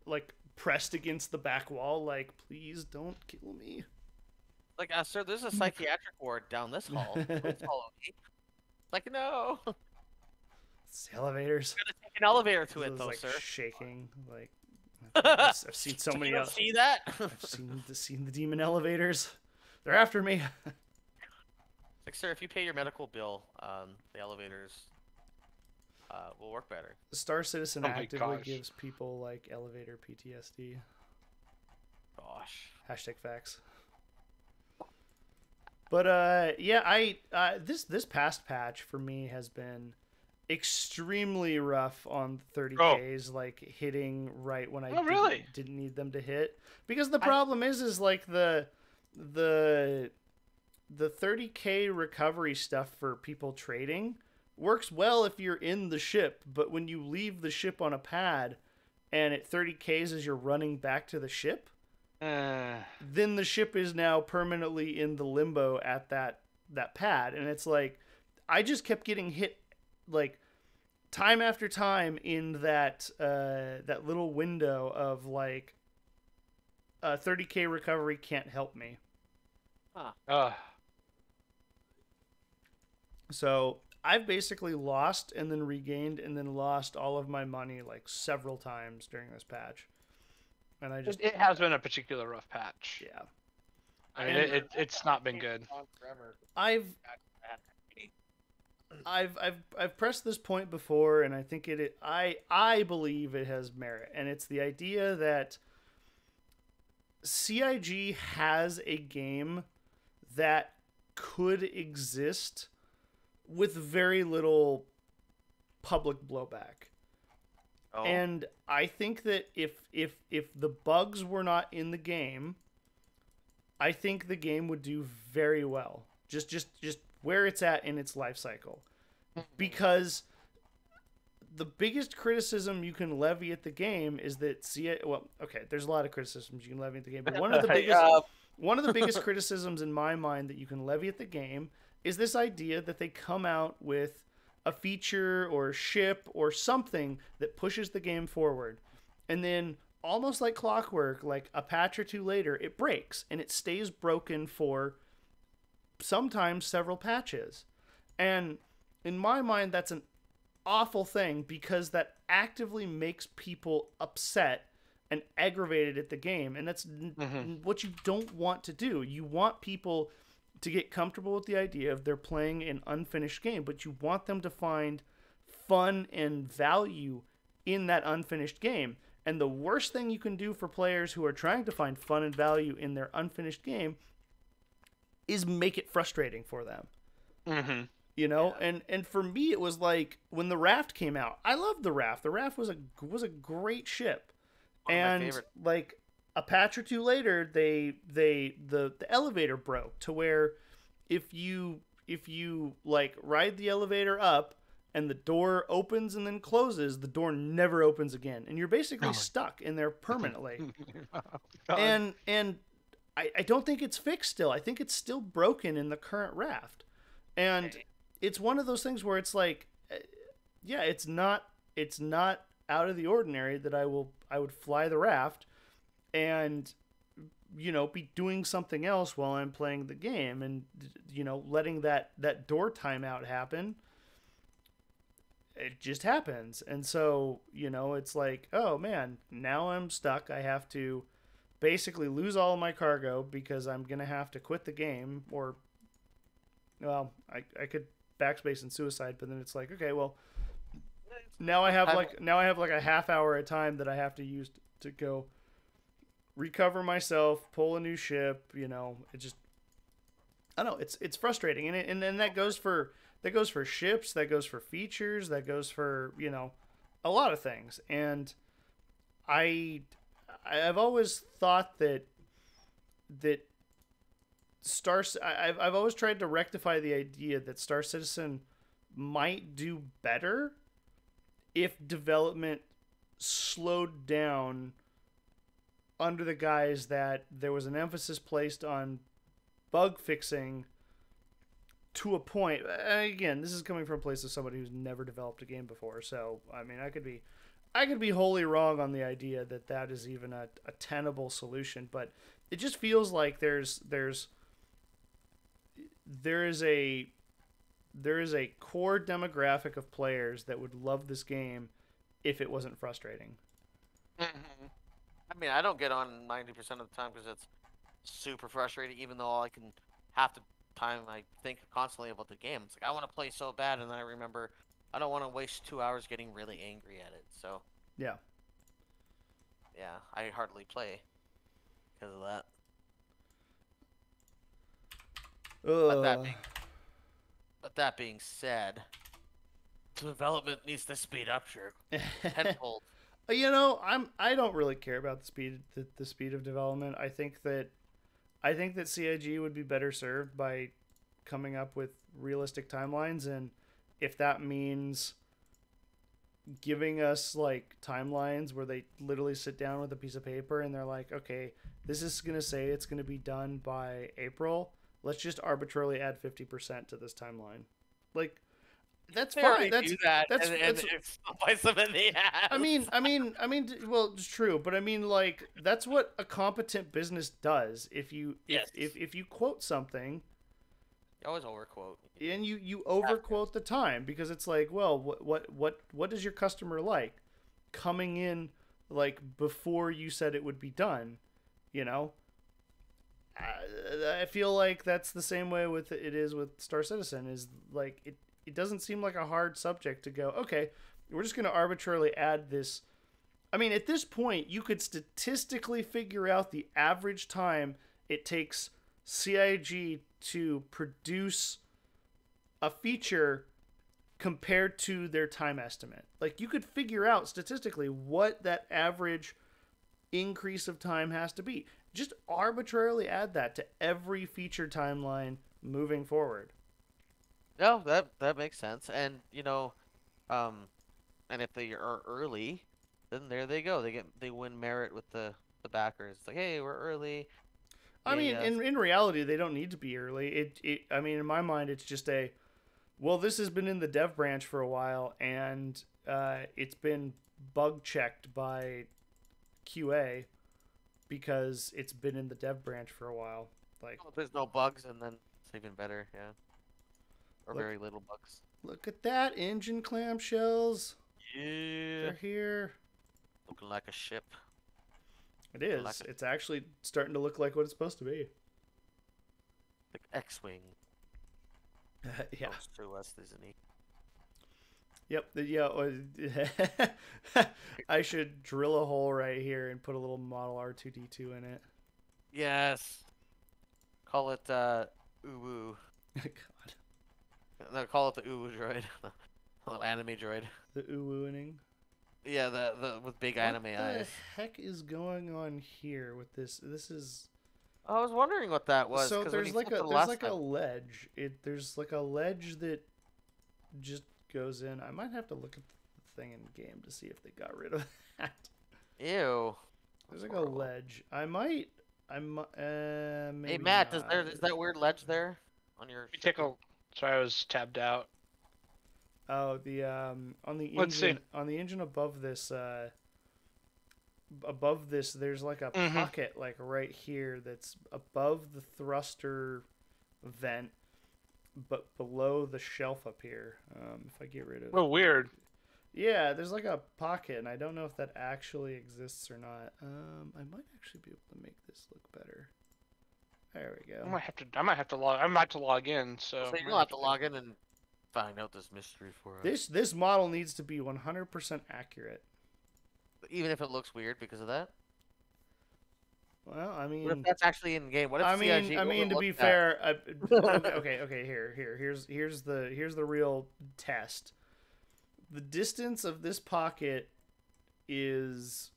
like pressed against the back wall, like, please don't kill me. Like, sir, there's a psychiatric ward down this hall. Please follow me. Like, no. It's elevators. You gotta take an elevator to it, though, like sir. Shaking, like. I've seen so many. You see that? I've seen the demon elevators. They're after me. Like, sir, if you pay your medical bill, the elevators will work better. The Star Citizen actively gives people like elevator PTSD. Gosh. Hashtag facts. But yeah, this past patch for me has been extremely rough on 30Ks, like hitting right when I didn't need them to hit, because the problem is like the 30K recovery stuff for people trading works well if you're in the ship, but when you leave the ship on a pad and at 30Ks as you're running back to the ship, then the ship is now permanently in the limbo at that pad, and it's like I just kept getting hit like time after time in that little window of like 30K recovery can't help me. So I've basically lost and then regained and then lost all of my money like several times during this patch. And it has been a particular rough patch. Yeah. I mean, it's not been good. I've pressed this point before, and I think I believe it has merit, and it's the idea that CIG has a game that could exist with very little public blowback. Oh. And I think that if the bugs were not in the game, I think the game would do very well. Just where it's at in its life cycle. Because the biggest criticism you can levy at the game is that there's a lot of criticisms you can levy at the game, but one of the biggest criticisms in my mind that you can levy at the game is this idea that they come out with a feature or a ship or something that pushes the game forward, and then almost like clockwork, like a patch or two later, it breaks and it stays broken for sometimes several patches. And in my mind, that's an awful thing, because that actively makes people upset and aggravated at the game, and that's what you don't want to do. You want people to get comfortable with the idea of they're playing an unfinished game, but you want them to find fun and value in that unfinished game. And the worst thing you can do for players who are trying to find fun and value in their unfinished game is make it frustrating for them. You know, and for me, it was like when the Raft came out. I loved the Raft. The Raft was a great ship, and like a patch or two later, the elevator broke to where if you like ride the elevator up and the door opens and then closes, the door never opens again, and you're basically stuck in there permanently. And I don't think it's fixed still. I think it's still broken in the current raft. And it's one of those things where it's like, yeah, it's not out of the ordinary that I would fly the raft and, you know, be doing something else while I'm playing the game, and, you know, letting that door timeout happen. It just happens. And so, you know, it's like, oh man, now I'm stuck. I have to basically lose all of my cargo because I'm going to have to quit the game, or, well, I could backspace and suicide, but then it's like, okay, well, now I have like a half hour at a time that I have to use to go recover myself, pull a new ship, you know. It just, I don't know, it's frustrating. And that goes for ships, that goes for features, that goes for, you know, a lot of things. And I've always thought that I've always tried to rectify the idea that Star Citizen might do better if development slowed down under the guise that there was an emphasis placed on bug fixing to a point. Again, this is coming from a place of somebody who's never developed a game before, so I mean, I could be wholly wrong on the idea that is even a tenable solution, but it just feels like there is a core demographic of players that would love this game if it wasn't frustrating. Mm-hmm. I mean, I don't get on 90% of the time because it's super frustrating, even though I can half the time I think constantly about the game. It's like, I want to play so bad, and then I remember I don't want to waste 2 hours getting really angry at it. So yeah, I hardly play because of that. But that being said, development needs to speed up, sure. Tenfold. You know, I don't really care about the speed of development. I think that CIG would be better served by coming up with realistic timelines, and if that means giving us like timelines where they literally sit down with a piece of paper and they're like, okay, this is going to say it's going to be done by April. Let's just arbitrarily add 50% to this timeline. Like, that's fine. That's by some in the ass. I mean, well, it's true, but I mean, like, that's what a competent business does. If you quote something, you always overquote, and you overquote the time, because it's like, well, what does your customer like coming in like before you said it would be done, you know? I feel like that's the same way with Star Citizen. Is like it doesn't seem like a hard subject to go, okay, we're just going to arbitrarily add this. I mean, at this point, you could statistically figure out the average time it takes CIG to produce a feature compared to their time estimate. Like, you could figure out statistically what that average increase of time has to be. Just arbitrarily add that to every feature timeline moving forward. No, that makes sense. And you know, and if they are early, then there they go. They win merit with the backers. It's like, hey, we're early. I mean, in reality, they don't need to be early. I mean, in my mind, it's just well, this has been in the dev branch for a while, and it's been bug checked by QA because it's been in the dev branch for a while. Like, there's no bugs, and then it's even better, yeah. Or very little bugs. Look at that, engine clamshells. Yeah. They're here. Looking like a ship. It is. It's actually starting to look like what it's supposed to be. Like X-Wing. Yeah. Goes through us, isn't he? Yep. Yeah. I should drill a hole right here and put a little model R2-D2 in it. Yes. Call it Uwu. God. No, call it the Uwu droid. The little anime droid. The Uwu-ing. Yeah, the with big anime eyes. What the heck is going on here with this? This is. I was wondering what that was. So there's like a ledge. There's like a ledge that just goes in. I might have to look at the thing in game to see if they got rid of that. Ew. There's like a ledge. Maybe Hey Matt, not. is that weird ledge there on your? Sorry, I was tabbed out. Oh, the on the engine above this there's like a pocket like right here that's above the thruster vent, but below the shelf up here. If I get rid of. Oh, weird. Yeah, there's like a pocket, and I don't know if that actually exists or not. I might actually be able to make this look better. There we go. I might have to log in. So you'll have to log in and find out this mystery for us. This model needs to be 100% accurate. Even if it looks weird because of that. Well, I mean, what if that's actually in game? What if CIG to be fair, okay. Here's the real test. The distance of this pocket is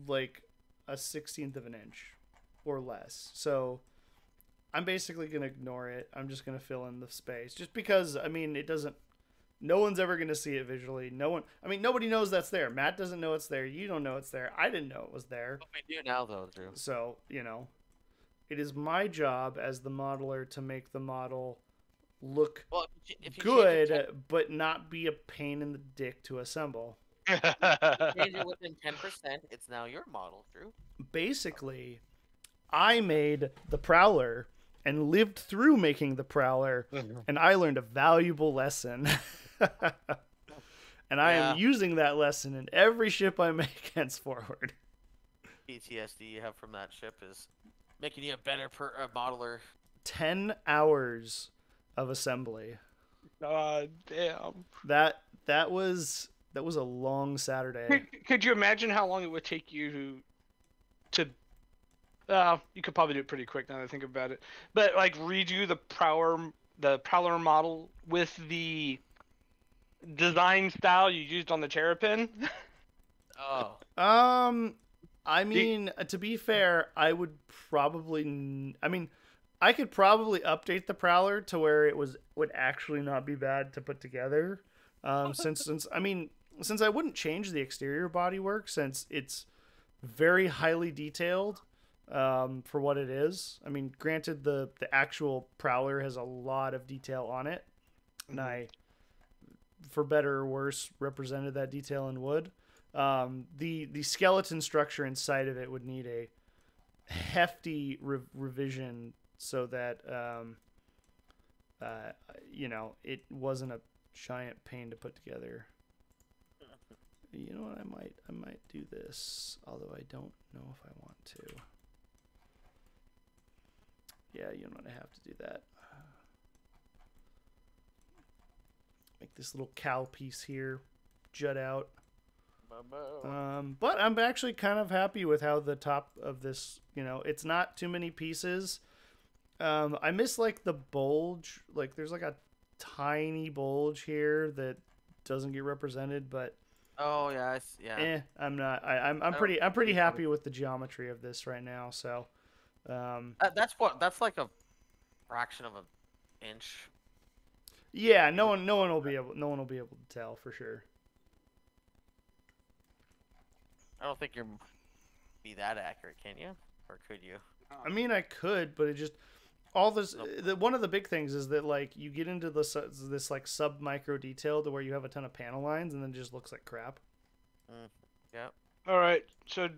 like a 1/16 of an inch or less. So I'm basically going to ignore it. I'm just going to fill in the space just because, I mean, it doesn't, no one's ever going to see it visually. Nobody knows that's there. Matt doesn't know it's there. You don't know it's there. I didn't know it was there. But we do now though, Drew. So, it is my job as the modeler to make the model look good, but not be a pain in the dick to assemble. Change it within 10%. It's now your model, Drew. Basically, I made the Prowler and lived through making the Prowler, and I learned a valuable lesson. And I am using that lesson in every ship I make henceforward. PTSD you have from that ship is making you a better modeler. 10 hours of assembly. Damn. That was a long Saturday. Could you imagine how long it would take you to you could probably do it pretty quick now that I think about it. But like redo the Prowler model with the design style you used on the Terrapin? Oh. I mean, to be fair, I would probably I could probably update the Prowler to where it would actually not be bad to put together. Since I wouldn't change the exterior bodywork since it's very highly detailed for what it is. I mean, granted, the actual Prowler has a lot of detail on it, and I, for better or worse, represented that detail in wood. The skeleton structure inside of it would need a hefty revision so that it wasn't a giant pain to put together. You know what? I might do this, although I don't know if I want to. Yeah, you know what? I have to do that. Make this little cowl piece here jut out. But I'm actually kind of happy with how the top of this, it's not too many pieces. I miss like the bulge, like there's like a tiny bulge here that doesn't get represented, but oh yeah, yeah. I'm pretty happy with the geometry of this right now. So that's like a fraction of an inch. Yeah, no one will be able to tell for sure. I don't think you're be that accurate, can you? Or could you? I mean, I could, but it just all this. One of the big things is that like you get into this like sub micro detail to where you have a ton of panel lines, and then it just looks like crap. Yeah. All right, so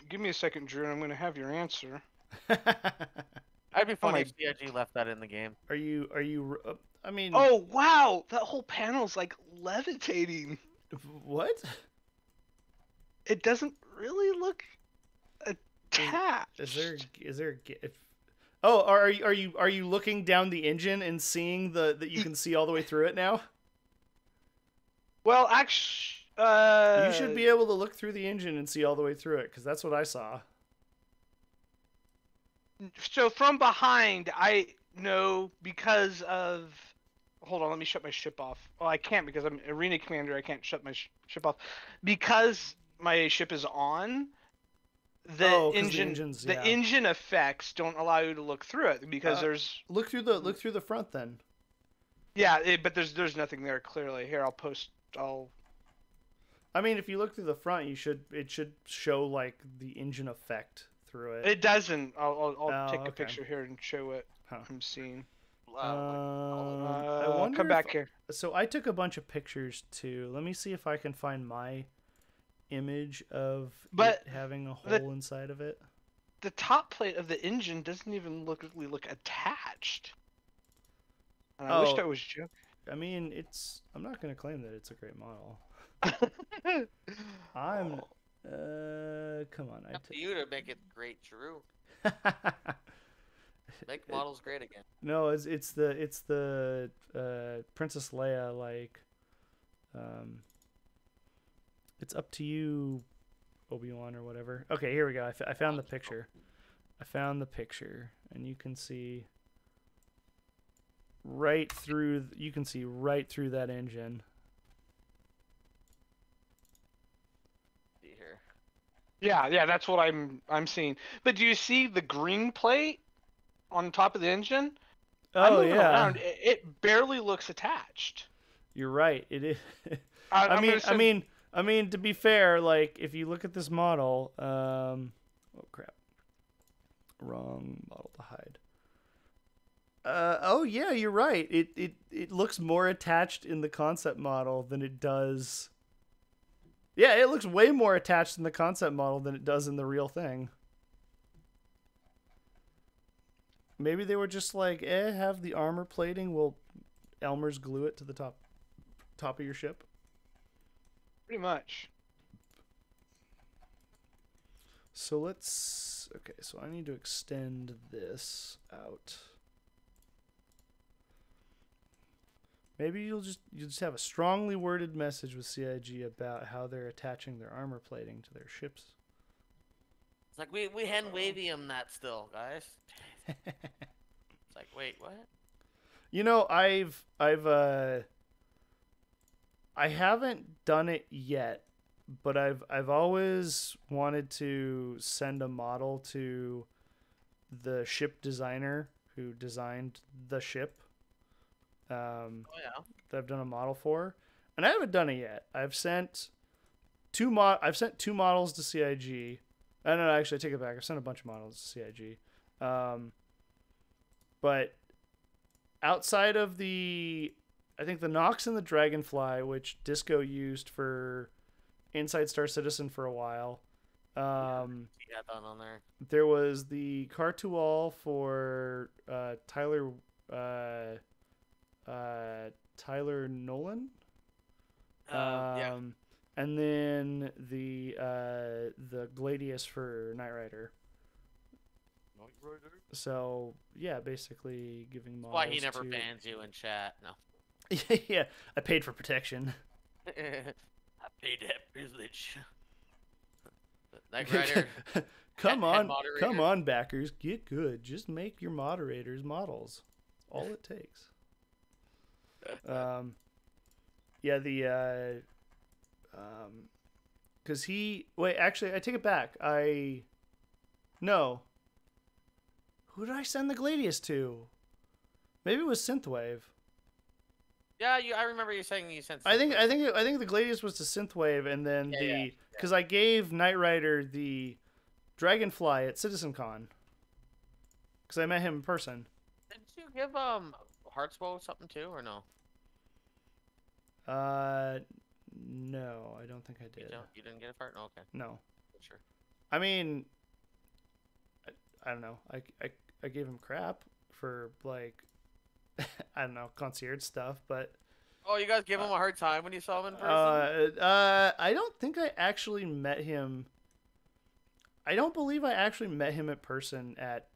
give me a second, Drew. And I'm gonna have your answer. I'd be funny if CIG left that in the game. Are you? I mean. Oh wow, that whole panel's like levitating. What? It doesn't really look attached. Is there? Oh, are you looking down the engine and seeing that you can see all the way through it now? Well, actually, you should be able to look through the engine and see all the way through it, because that's what I saw. So from behind, I know because of. Hold on, let me shut my ship off. Well, I can't because I'm arena commander. I can't shut my ship off because my ship is on. The engine effects don't allow you to look through it because there's look through the front then. Yeah, but there's nothing there clearly. Here, I'll post. I mean, if you look through the front, it should show like the engine effect through it. It doesn't. I'll take a okay. picture here and show what I'm seeing. I wonder. Come back here. So I took a bunch of pictures too. Let me see if I can find my image of it having a hole inside of it. The top plate of the engine doesn't even look attached. And I wished I was joking. I mean, I'm not gonna claim that it's a great model. Come on. Up to you to make it great, Drew. Make models great again. No, it's the Princess Leia, like, it's up to you, Obi-Wan or whatever. Okay, here we go. I found the picture. And you can see right through. You can see right through that engine. See here. Yeah, that's what I'm seeing. But do you see the green plate on top of the engine? Oh yeah. It barely looks attached. You're right. It is. I mean, to be fair, like if you look at this model, oh crap, wrong model to hide. Oh yeah, you're right. It looks more attached in the concept model than it does. Yeah, it looks way more attached in the concept model than it does in the real thing. Maybe they were just like, have the armor plating. We'll Elmer's glue it to the top of your ship. Pretty much. So okay, so I need to extend this out. Maybe you'll just have a strongly worded message with CIG about how they're attaching their armor plating to their ships. It's like we hand wavy them that still, guys. It's like, wait, what? You know, I haven't done it yet, but I've always wanted to send a model to the ship designer who designed the ship. That I've done a model for, and I haven't done it yet. I've sent two models to CIG. No, actually, I take it back. I've sent a bunch of models to CIG. But outside of I think the Nox and the Dragonfly, which Disco used for Inside Star Citizen for a while. That on there. There was the Cartual for Tyler Nolan. And then the Gladius for Knight Rider. So yeah, basically giving models. Why he never bans you in chat? No. Yeah, I paid for protection. I paid that privilege. Knight Rider. Come on, backers, get good. Just make your moderators models. All it takes. Because actually, I take it back. No. Who did I send the Gladius to? Maybe it was Synthwave. Yeah, I remember you saying you sent. I think the Gladius was to Synthwave, and then because I gave Knight Rider the Dragonfly at CitizenCon. Because I met him in person. Did you give Heartsbow something too, or no? No, I don't think I did. You didn't get a part? No, okay. No. Sure. I mean, I don't know. I gave him crap for like, I don't know, concierge stuff, but. Oh, you guys gave him a hard time when you saw him in person? I don't think I actually met him. I don't believe I actually met him in person at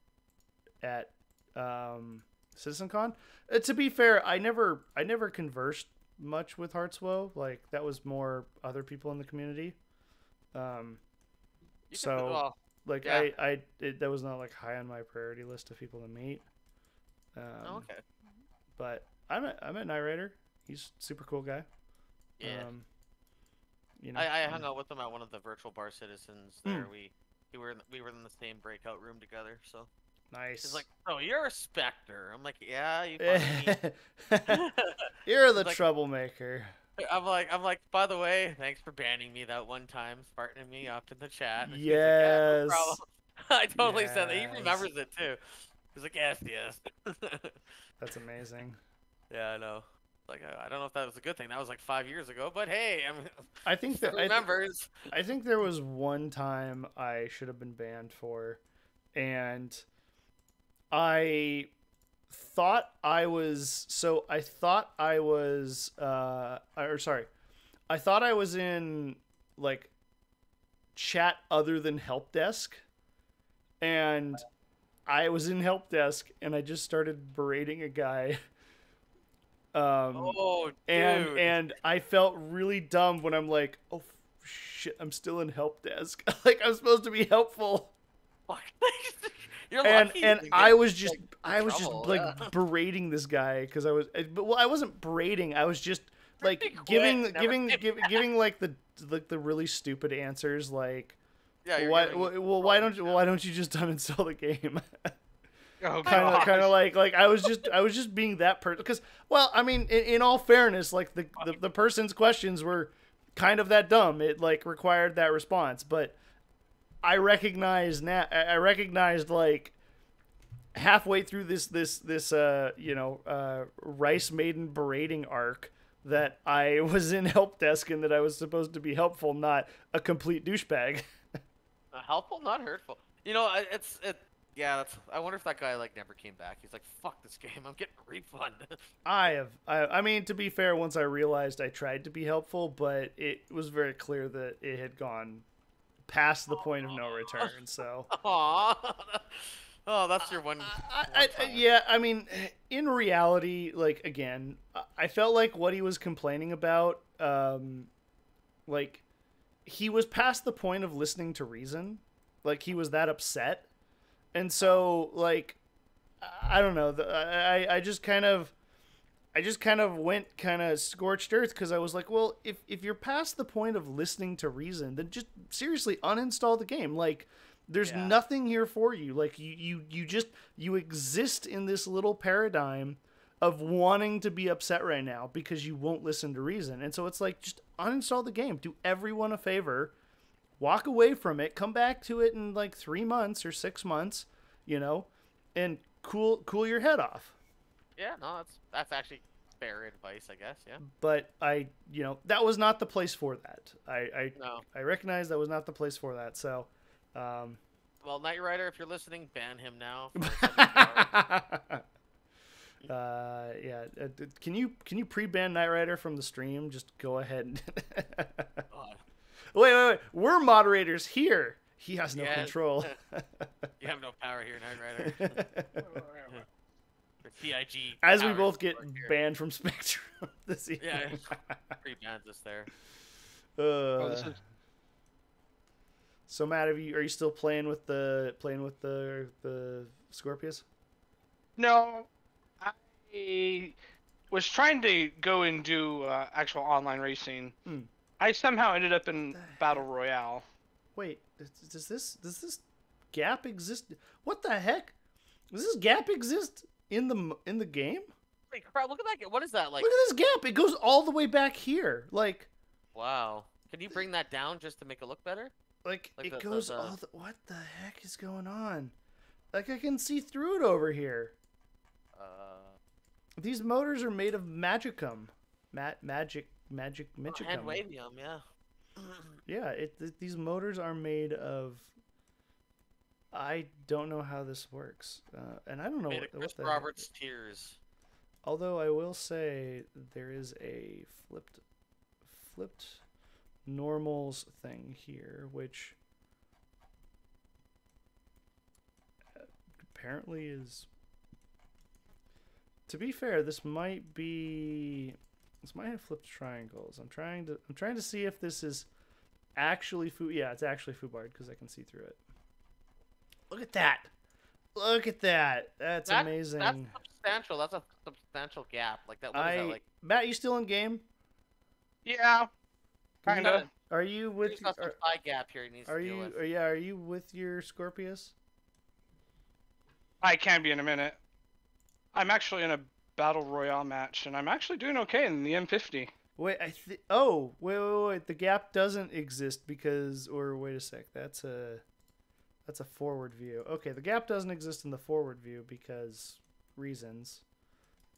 CitizenCon. To be fair, I never conversed much with Heartswoe. Like that was more other people in the community. That was not like high on my priority list of people to meet. Okay. But I met Knight Rider. He's a super cool guy. Yeah. I hung out with him at one of the virtual bar citizens there. We were in the same breakout room together. So. Nice. He's like, "Oh, you're a Spectre." I'm like, "Yeah, you fucking mean." You're the like, troublemaker. I'm like, by the way, thanks for banning me that one time, smartening me up in the chat. And he's like, yeah, no problem. Yes. I totally said that. He Yes. remembers it too. He's like, yes, yes. That's amazing. Yeah, I know. Like, I don't know if that was a good thing. That was like 5 years ago, but hey, I mean, I think that remembers. I think there was one time I should have been banned for, and I thought I was I thought I was I thought I was in like chat other than help desk, and I was in help desk and I just started berating a guy. Oh, dude. And I felt really dumb when I'm like, oh shit, I'm still in help desk. Like I'm supposed to be helpful. You're lucky And I was just yeah. berating this guy because I wasn't berating. I was just like giving like the really stupid answers like, yeah, why don't you just uninstall the game? Oh, kind of like I was just being that person because, well, I mean, in all fairness, like the person's questions were kind of that dumb. It like required that response, but I recognized like halfway through this RiceMaiden berating arc that I was in help desk and that I was supposed to be helpful, not a complete douchebag. Helpful, not hurtful. You know, yeah, I wonder if that guy like never came back. He's like, "Fuck this game, I'm getting a refund." I mean, to be fair, once I realized I tried to be helpful, but it was very clear that it had gone past the point of no return. So, aww. Oh, that's your one. Yeah, I mean, in reality, like again, I felt like what he was complaining about, like he was past the point of listening to reason. Like he was that upset. And so, like, I don't know. I just kind of went kind of scorched earth because I was like, well, if you're past the point of listening to reason, then just seriously uninstall the game. Like, there's nothing here for you. Like, you exist in this little paradigm of wanting to be upset right now because you won't listen to reason. And so it's like, just uninstall the game. Do everyone a favor. Walk away from it, come back to it in like 3 months or 6 months, and cool your head off. Yeah, no, that's actually fair advice, I guess. Yeah. But that was not the place for that. No. I recognize that was not the place for that. So, well, Knight Rider, if you're listening, ban him now. Yeah. Can you pre-ban Knight Rider from the stream? Just go ahead. Wait. We're moderators here. He has no control. You have no power here, Knight Rider. TIG. As we both get banned from Spectrum this evening. Yeah, pre-bans us there. So Matt, are you still playing with the Scorpius? No, I was trying to go and do actual online racing. I somehow ended up in Battle Royale. Wait, does this gap exist? What the heck? Does this gap exist in the game? Wait, crap! Look at that. What is that like? Look at this gap. It goes all the way back here. Like. Wow. Can you bring that down just to make it look better? Like it goes all the. What the heck is going on? Like I can see through it over here. These motors are made of magicum. Magic magicum. Handwavium, yeah. Yeah, these motors are made of. I don't know how this works, and I don't know what Chris Roberts tears. Although I will say there is a flipped normals thing here, which apparently is. To be fair, this might have flipped triangles. I'm trying to see if this is actually yeah, it's actually foobarred because I can see through it. Look at that. That's amazing. That's substantial. That's a substantial gap. Like that. What is that like? Matt, you still in game? Yeah. Kinda. Are you with? He's got some thigh gap here. He needs to deal with. Are you with your Scorpius? I can be in a minute. I'm actually in a battle royale match, and I'm actually doing okay in the M50. Wait, wait. The gap doesn't exist because, or wait a sec. That's a forward view. Okay, the gap doesn't exist in the forward view because reasons.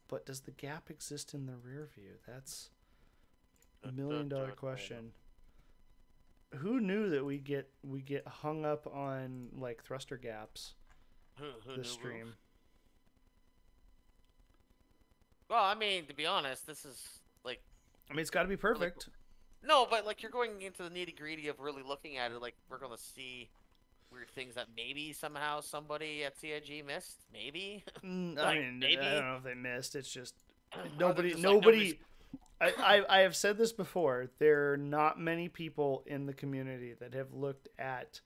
But does the gap exist in the rear view? That's a $1 million question. Who knew that we get hung up on like thruster gaps this stream? Well, I mean, to be honest, this is like. I mean, it's got to be perfect. No, but like you're going into the nitty gritty of really looking at it. Like we're gonna see weird things that maybe somehow somebody at CIG missed. Maybe. I mean, maybe. I don't know if they missed. It's just nobody. I have said this before. There are not many people in the community that have looked at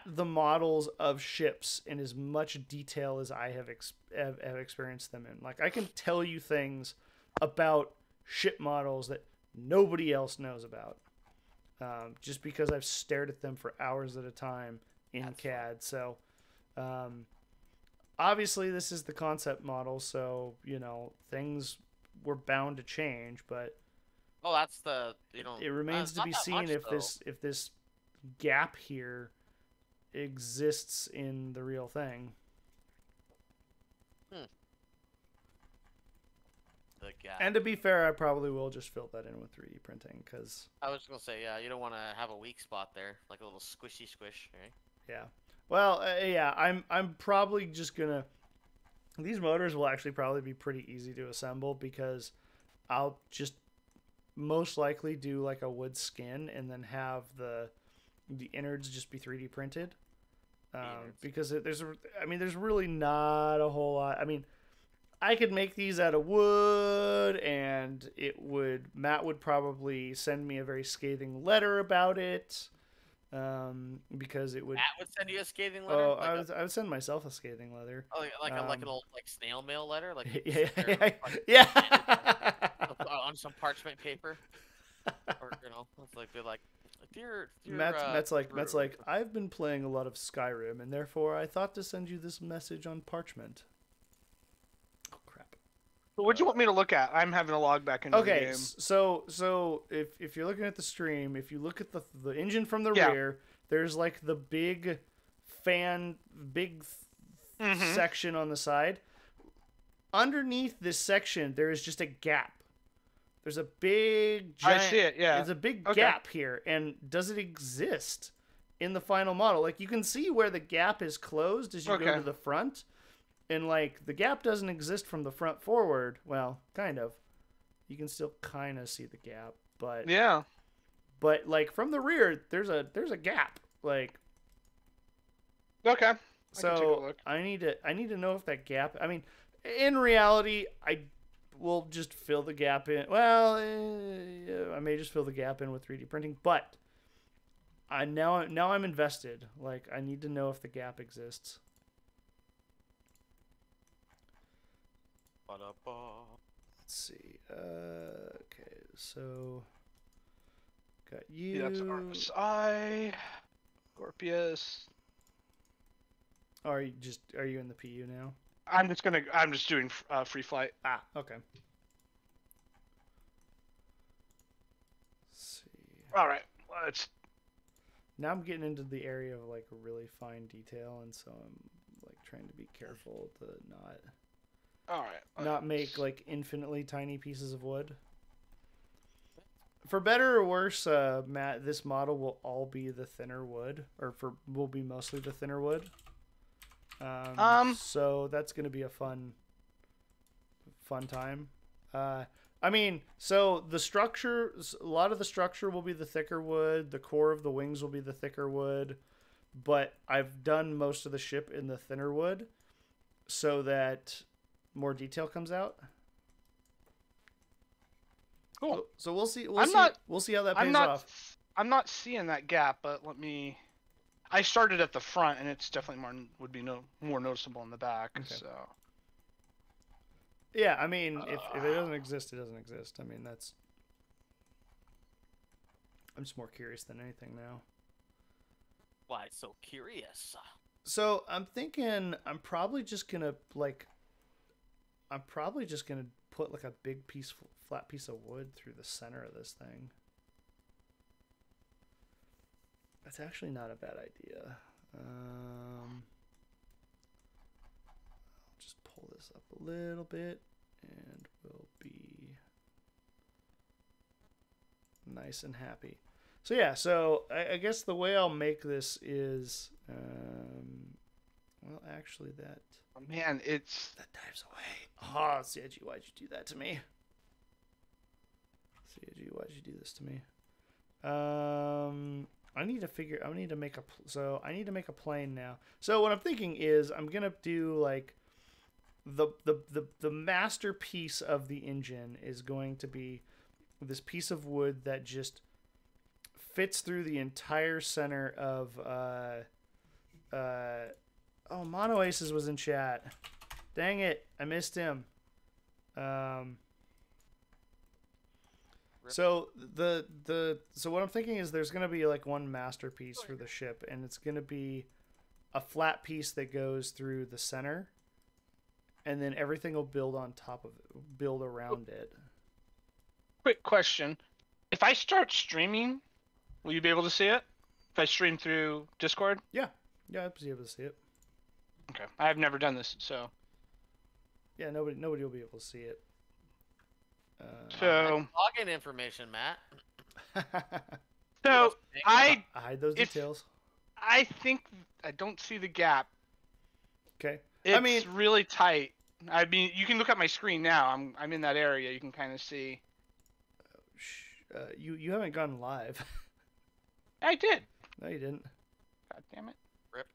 the models of ships in as much detail as I have experienced them in. Like I can tell you things about ship models that nobody else knows about, just because I've stared at them for hours at a time in CAD. So, obviously, this is the concept model, so things were bound to change, but that's it remains to be seen if this gap here exists in the real thing. The gap. And to be fair, I probably will just fill that in with 3D printing because I was gonna say, yeah, you don't want to have a weak spot there, like a little squishy squish, right? Yeah. Well, yeah, I'm probably just gonna. These motors will actually probably be pretty easy to assemble because I'll just most likely do like a wood skin and then have the innards just be 3D printed. Because there's really not a whole lot. I mean, I could make these out of wood, and Matt would probably send me a very scathing letter about it. Because it would. Matt would send you a scathing letter. Oh, I would send myself a scathing letter. Oh, like an old snail mail letter, like yeah. On some parchment paper, or it's like be like, dear Matt's like, I've been playing a lot of Skyrim, and therefore I thought to send you this message on parchment. Oh crap! What do you want me to look at? I'm having a log back into the game. Okay, so if you're looking at the stream, if you look at the engine from the rear, there's like the big section on the side. Underneath this section, there is just a gap. There's a big giant. I see it. Yeah, there's a big gap here, and does it exist in the final model? Like you can see where the gap is closed as you go to the front. And, like, the gap doesn't exist from the front forward. Well, kind of. You can still kind of see the gap, but... Yeah. But, like, from the rear, there's a gap. Like... Okay. So, I need to know if that gap... I mean, in reality, I will just fill the gap in... Well, I may just fill the gap in with 3D printing, but... Now I'm invested. Like, I need to know if the gap exists. Let's see. Okay, so got you. Yeah, that's RSI Scorpius. Are you in the PU now? I'm just doing free flight. Ah, okay. Let's see. All right, Now I'm getting into the area of like really fine detail, and so I'm like trying to be careful to not. All right. Not make like infinitely tiny pieces of wood. For better or worse, Matt, this model will all be the thinner wood, will be mostly the thinner wood. So that's gonna be a fun time. I mean, so the structure, a lot of the structure will be the thicker wood. The core of the wings will be the thicker wood, but I've done most of the ship in the thinner wood, so that more detail comes out. Cool. So we'll see. We'll see how that pays off. I'm not seeing that gap, but I started at the front, and it's definitely more noticeable in the back. Okay. So. Yeah, I mean, if it doesn't exist, it doesn't exist. I mean, I'm just more curious than anything now. Why so curious? So I'm thinking I'm probably just gonna put like a big flat piece of wood through the center of this thing. That's actually not a bad idea. I'll just pull this up a little bit and we'll be nice and happy. So yeah, so I guess the way I'll make this is, well, actually that... Oh, man, that dives away. Oh, CIG, why'd you do that to me? CIG, why'd you do this to me? I need to make a plane now. So what I'm thinking is I'm gonna do like the masterpiece of the engine is going to be this piece of wood that just fits through the entire center of oh, Mono Aces was in chat. Dang it, I missed him. So so what I'm thinking is there's gonna be like one masterpiece for the ship, and it's gonna be a flat piece that goes through the center, and then everything will build on top of it, build around it. Quick question: if I start streaming, will you be able to see it? If I stream through Discord? Yeah, I'll be able to see it. Okay, I've never done this, so. Yeah, nobody will be able to see it. So login information, Matt. So I hide those details. I think I don't see the gap. Okay. It's really tight. I mean, you can look at my screen now. I'm in that area. You can kind of see. You haven't gone live. I did. No, you didn't. God damn it. Rip.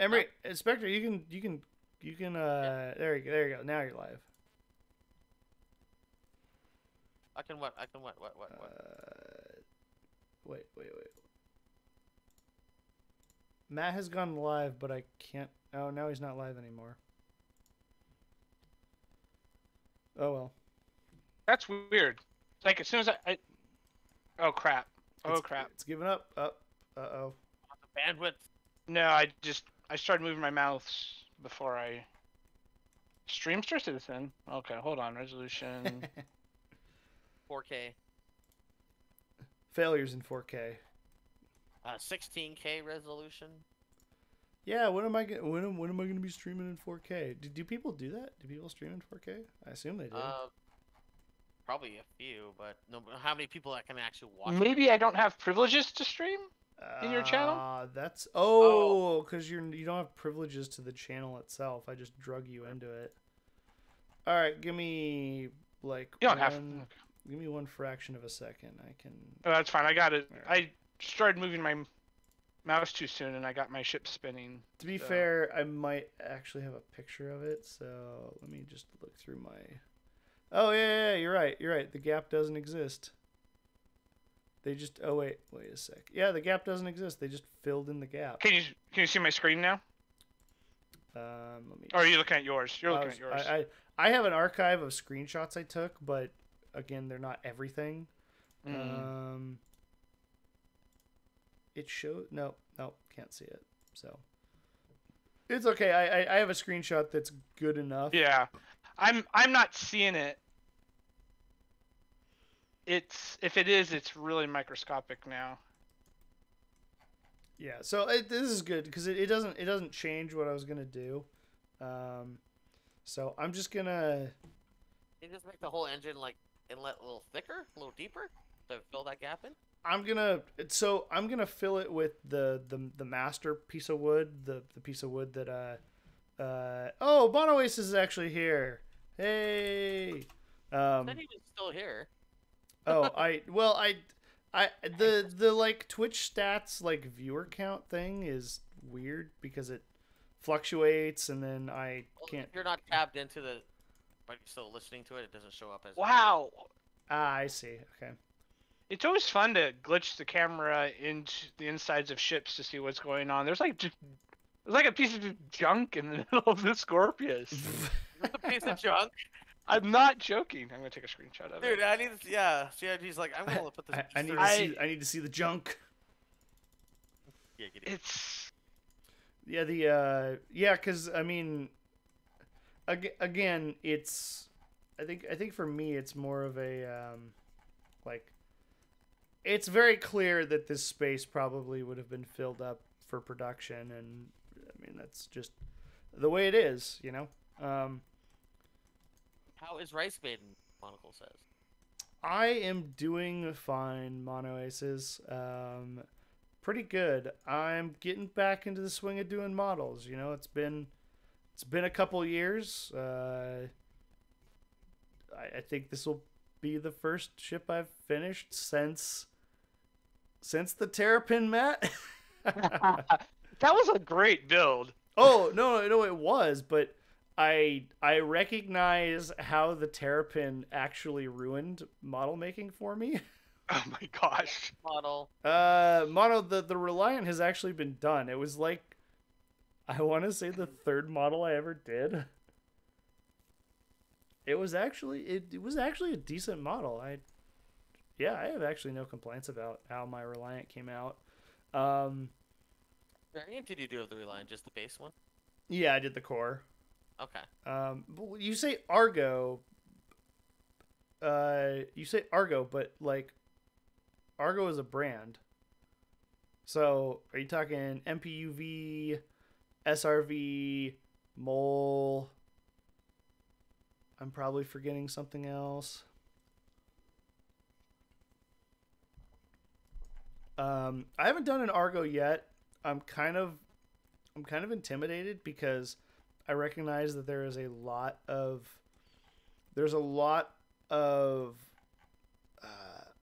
Emery, Inspector, you can. Yeah. There you go. Now you're live. I can what? Wait. Matt has gone live, but I can't. Oh, now he's not live anymore. Oh well. That's weird. It's like as soon as I oh crap. Crap. It's giving up. Uh-oh. The bandwidth. No, I started moving my mouse before I stream Star Citizen. Okay, hold on. Resolution 4K. Failures in 4K. 16K resolution. Yeah, when am I gonna be streaming in 4K? Do people do that? Do people stream in 4K? I assume they do. Probably a few, but no. How many people that can actually watch? Maybe I don't have privileges to stream in your channel. That's because you don't have privileges to the channel itself. I just drug you into it. All right, give me like you don't have. Give me one fraction of a second. I can. Oh, that's fine. I got it. Right. I started moving my mouse too soon, and I got my ship spinning. To be fair, I might actually have a picture of it. So let me just look through my. Oh yeah, you're right. The gap doesn't exist. They just. Oh wait a sec. Yeah, the gap doesn't exist. They just filled in the gap. Can you see my screen now? Let me. Or are you looking at yours? You're looking at yours. I have an archive of screenshots I took, but again, they're not everything. It showed. No, can't see it. So it's okay. I have a screenshot that's good enough. Yeah, I'm not seeing it. If it is, it's really microscopic now. Yeah, so this is good because it doesn't change what I was gonna do. So I'm just gonna. You just make the whole engine like inlet a little thicker, a little deeper to fill that gap in. I'm gonna fill it with the master piece of wood, the piece of wood that oh, Bono Ace is actually here. Hey. I think he was still here. Oh, the like Twitch stats like viewer count thing is weird because it fluctuates and then I can't. If you're not tabbed into the, but you're still listening to it, it doesn't show up as. Wow. I see. Okay. It's always fun to glitch the camera into the insides of ships to see what's going on. There's like a piece of junk in the middle of the Scorpius. A piece of junk. I'm not joking. I'm gonna take a screenshot of it. Dude, I need to. Yeah, CIG's like, I'm gonna put this. I need to see the junk. It's because I mean, again, it's I think for me it's more of a like it's very clear that this space probably would have been filled up for production, and I mean that's just the way it is, you know. How is RiceMaiden? Monocle says. I am doing fine, Mono Aces. Pretty good. I'm getting back into the swing of doing models. You know, it's been a couple years. I think this will be the first ship I've finished since the Terrapin Mat. that was a great build. Oh no, it was, but I recognize how the Terrapin actually ruined model making for me. Oh my gosh. Model. The Reliant has actually been done. It was like, I want to say the third model I ever did. It was actually a decent model. I have actually no complaints about how my Reliant came out. Variant did you do of the Reliant? Just the base one? Yeah, I did the core. Okay. But you say Argo. But like, Argo is a brand. So, are you talking MPUV, SRV, Mole? I'm probably forgetting something else. I haven't done an Argo yet. I'm kind of intimidated because I recognize that there's a lot of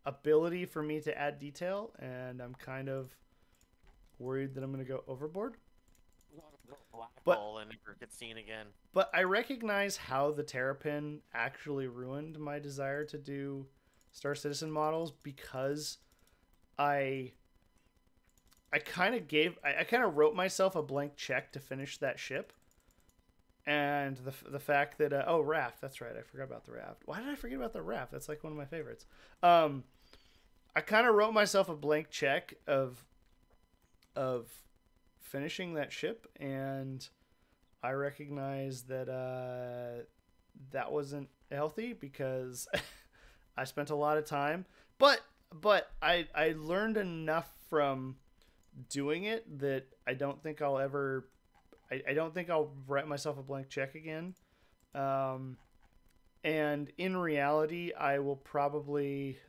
ability for me to add detail, and I'm kind of worried that I'm going to go overboard. Black hole and never get seen again. But I recognize how the Terrapin actually ruined my desire to do Star Citizen models, because I kind of wrote myself a blank check to finish that ship. And the fact that Raft, that's right, I forgot about the Raft. Why did I forget about the Raft? That's like one of my favorites. I kind of wrote myself a blank check of finishing that ship, and I recognize that that wasn't healthy because I spent a lot of time, but I learned enough from doing it that I don't think I'll write myself a blank check again. And in reality, I will probably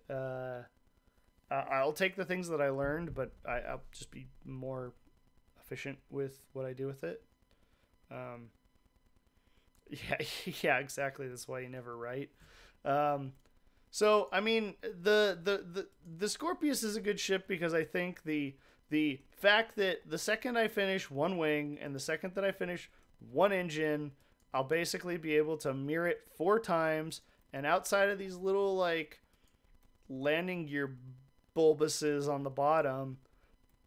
I'll take the things that I learned, but I'll just be more efficient with what I do with it. Yeah, exactly. That's why you never write. So I mean, the Scorpius is a good ship because I think the fact that the second I finish one wing and the second that I finish one engine, I'll basically be able to mirror it 4 times, and outside of these little like landing gear bulbuses on the bottom,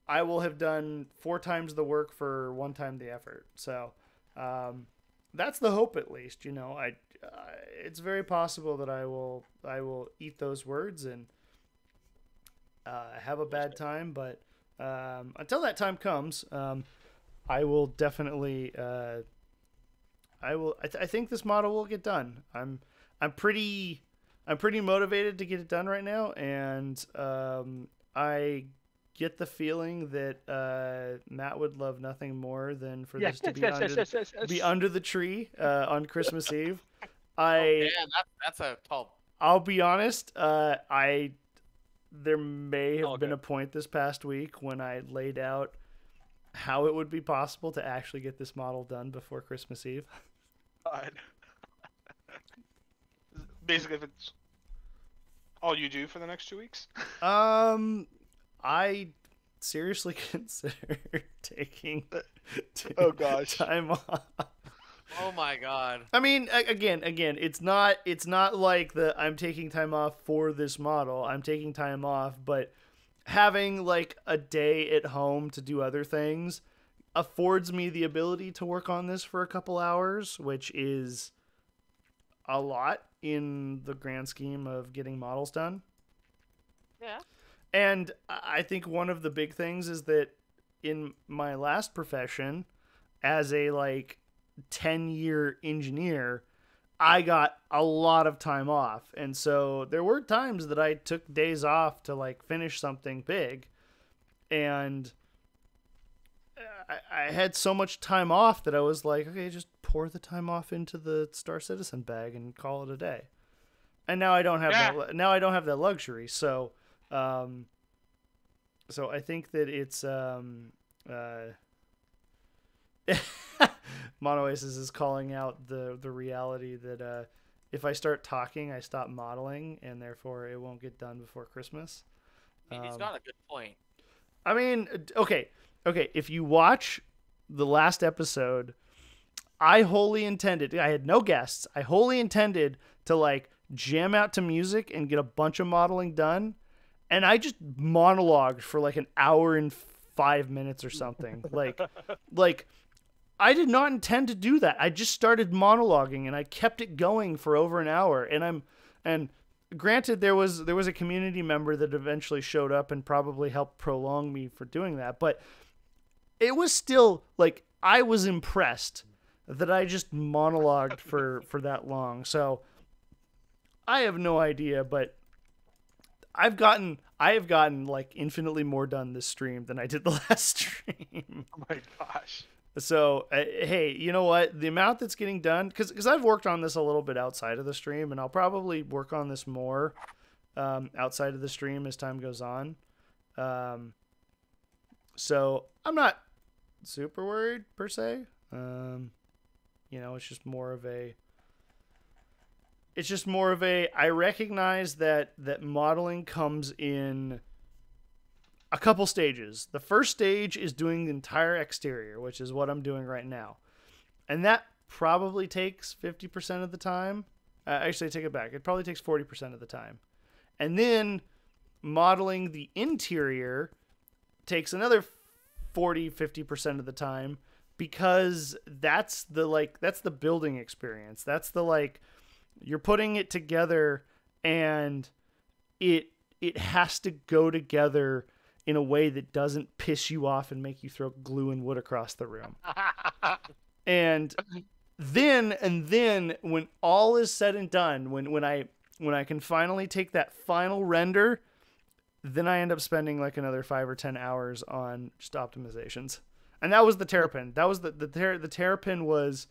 I will have done 4 times the work for 1 time the effort. So that's the hope, at least. You know, it's very possible that I will eat those words and have a bad time, but until that time comes, I will definitely I think this model will get done. I'm pretty motivated to get it done right now, and I get the feeling that Matt would love nothing more than for this to be under the tree on Christmas Eve. That's a tall. I'll be honest. There may have been a point this past week when I laid out how it would be possible to actually get this model done before Christmas Eve. God. Basically, if it's all you do for the next 2 weeks. I seriously consider taking time off. Oh my god. I mean, again, it's not like I'm taking time off for this model. I'm taking time off, but having like a day at home to do other things affords me the ability to work on this for a couple hours, which is a lot in the grand scheme of getting models done. Yeah. And I think one of the big things is that in my last profession as a like 10-year engineer, I got a lot of time off. And so there were times that I took days off to like finish something big. And I had so much time off that I was like, okay, just pour the time off into the Star Citizen bag and call it a day. And now I don't have that. Now I don't have that luxury. So, so I think that it's Mono Aces is calling out the reality that if I start talking, I stop modeling, and therefore it won't get done before Christmas. He's got a good point. I mean, okay. If you watch the last episode, I wholly intended. I had no guests. I wholly intended to like jam out to music and get a bunch of modeling done, and I just monologued for like an hour and 5 minutes or something. like I did not intend to do that. I just started monologuing and I kept it going for over an hour. And granted, there was a community member that eventually showed up and probably helped prolong me for doing that, but it was still like I was impressed that I just monologued for that long. So I have no idea, but I have gotten like infinitely more done this stream than I did the last stream. Oh my gosh. So, hey, you know what? The amount that's getting done, because I've worked on this a little bit outside of the stream, and I'll probably work on this more outside of the stream as time goes on. So I'm not super worried per se. You know, it's just more of a I recognize that modeling comes in a couple stages. The first stage is doing the entire exterior, which is what I'm doing right now. And that probably takes 50% of the time. Actually, I take it back. It probably takes 40% of the time. And then modeling the interior takes another 40-50% of the time, because that's the building experience. That's the like you're putting it together, and it has to go together in a way that doesn't piss you off and make you throw glue and wood across the room. And then when all is said and done, when I can finally take that final render, then I end up spending like another 5 or 10 hours on just optimizations. And that was the Terrapin. That was the Terrapin was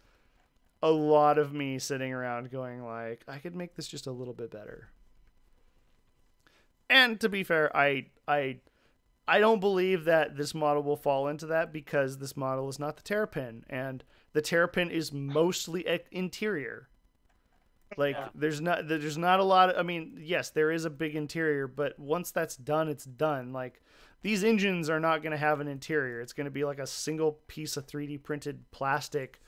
a lot of me sitting around going like, I could make this just a little bit better. And to be fair, I don't believe that this model will fall into that, because this model is not the Terrapin, and the Terrapin is mostly interior. Like there's not a lot of, I mean, yes, there is a big interior, but once that's done, it's done. Like these engines are not going to have an interior. It's going to be like a single piece of 3D printed plastic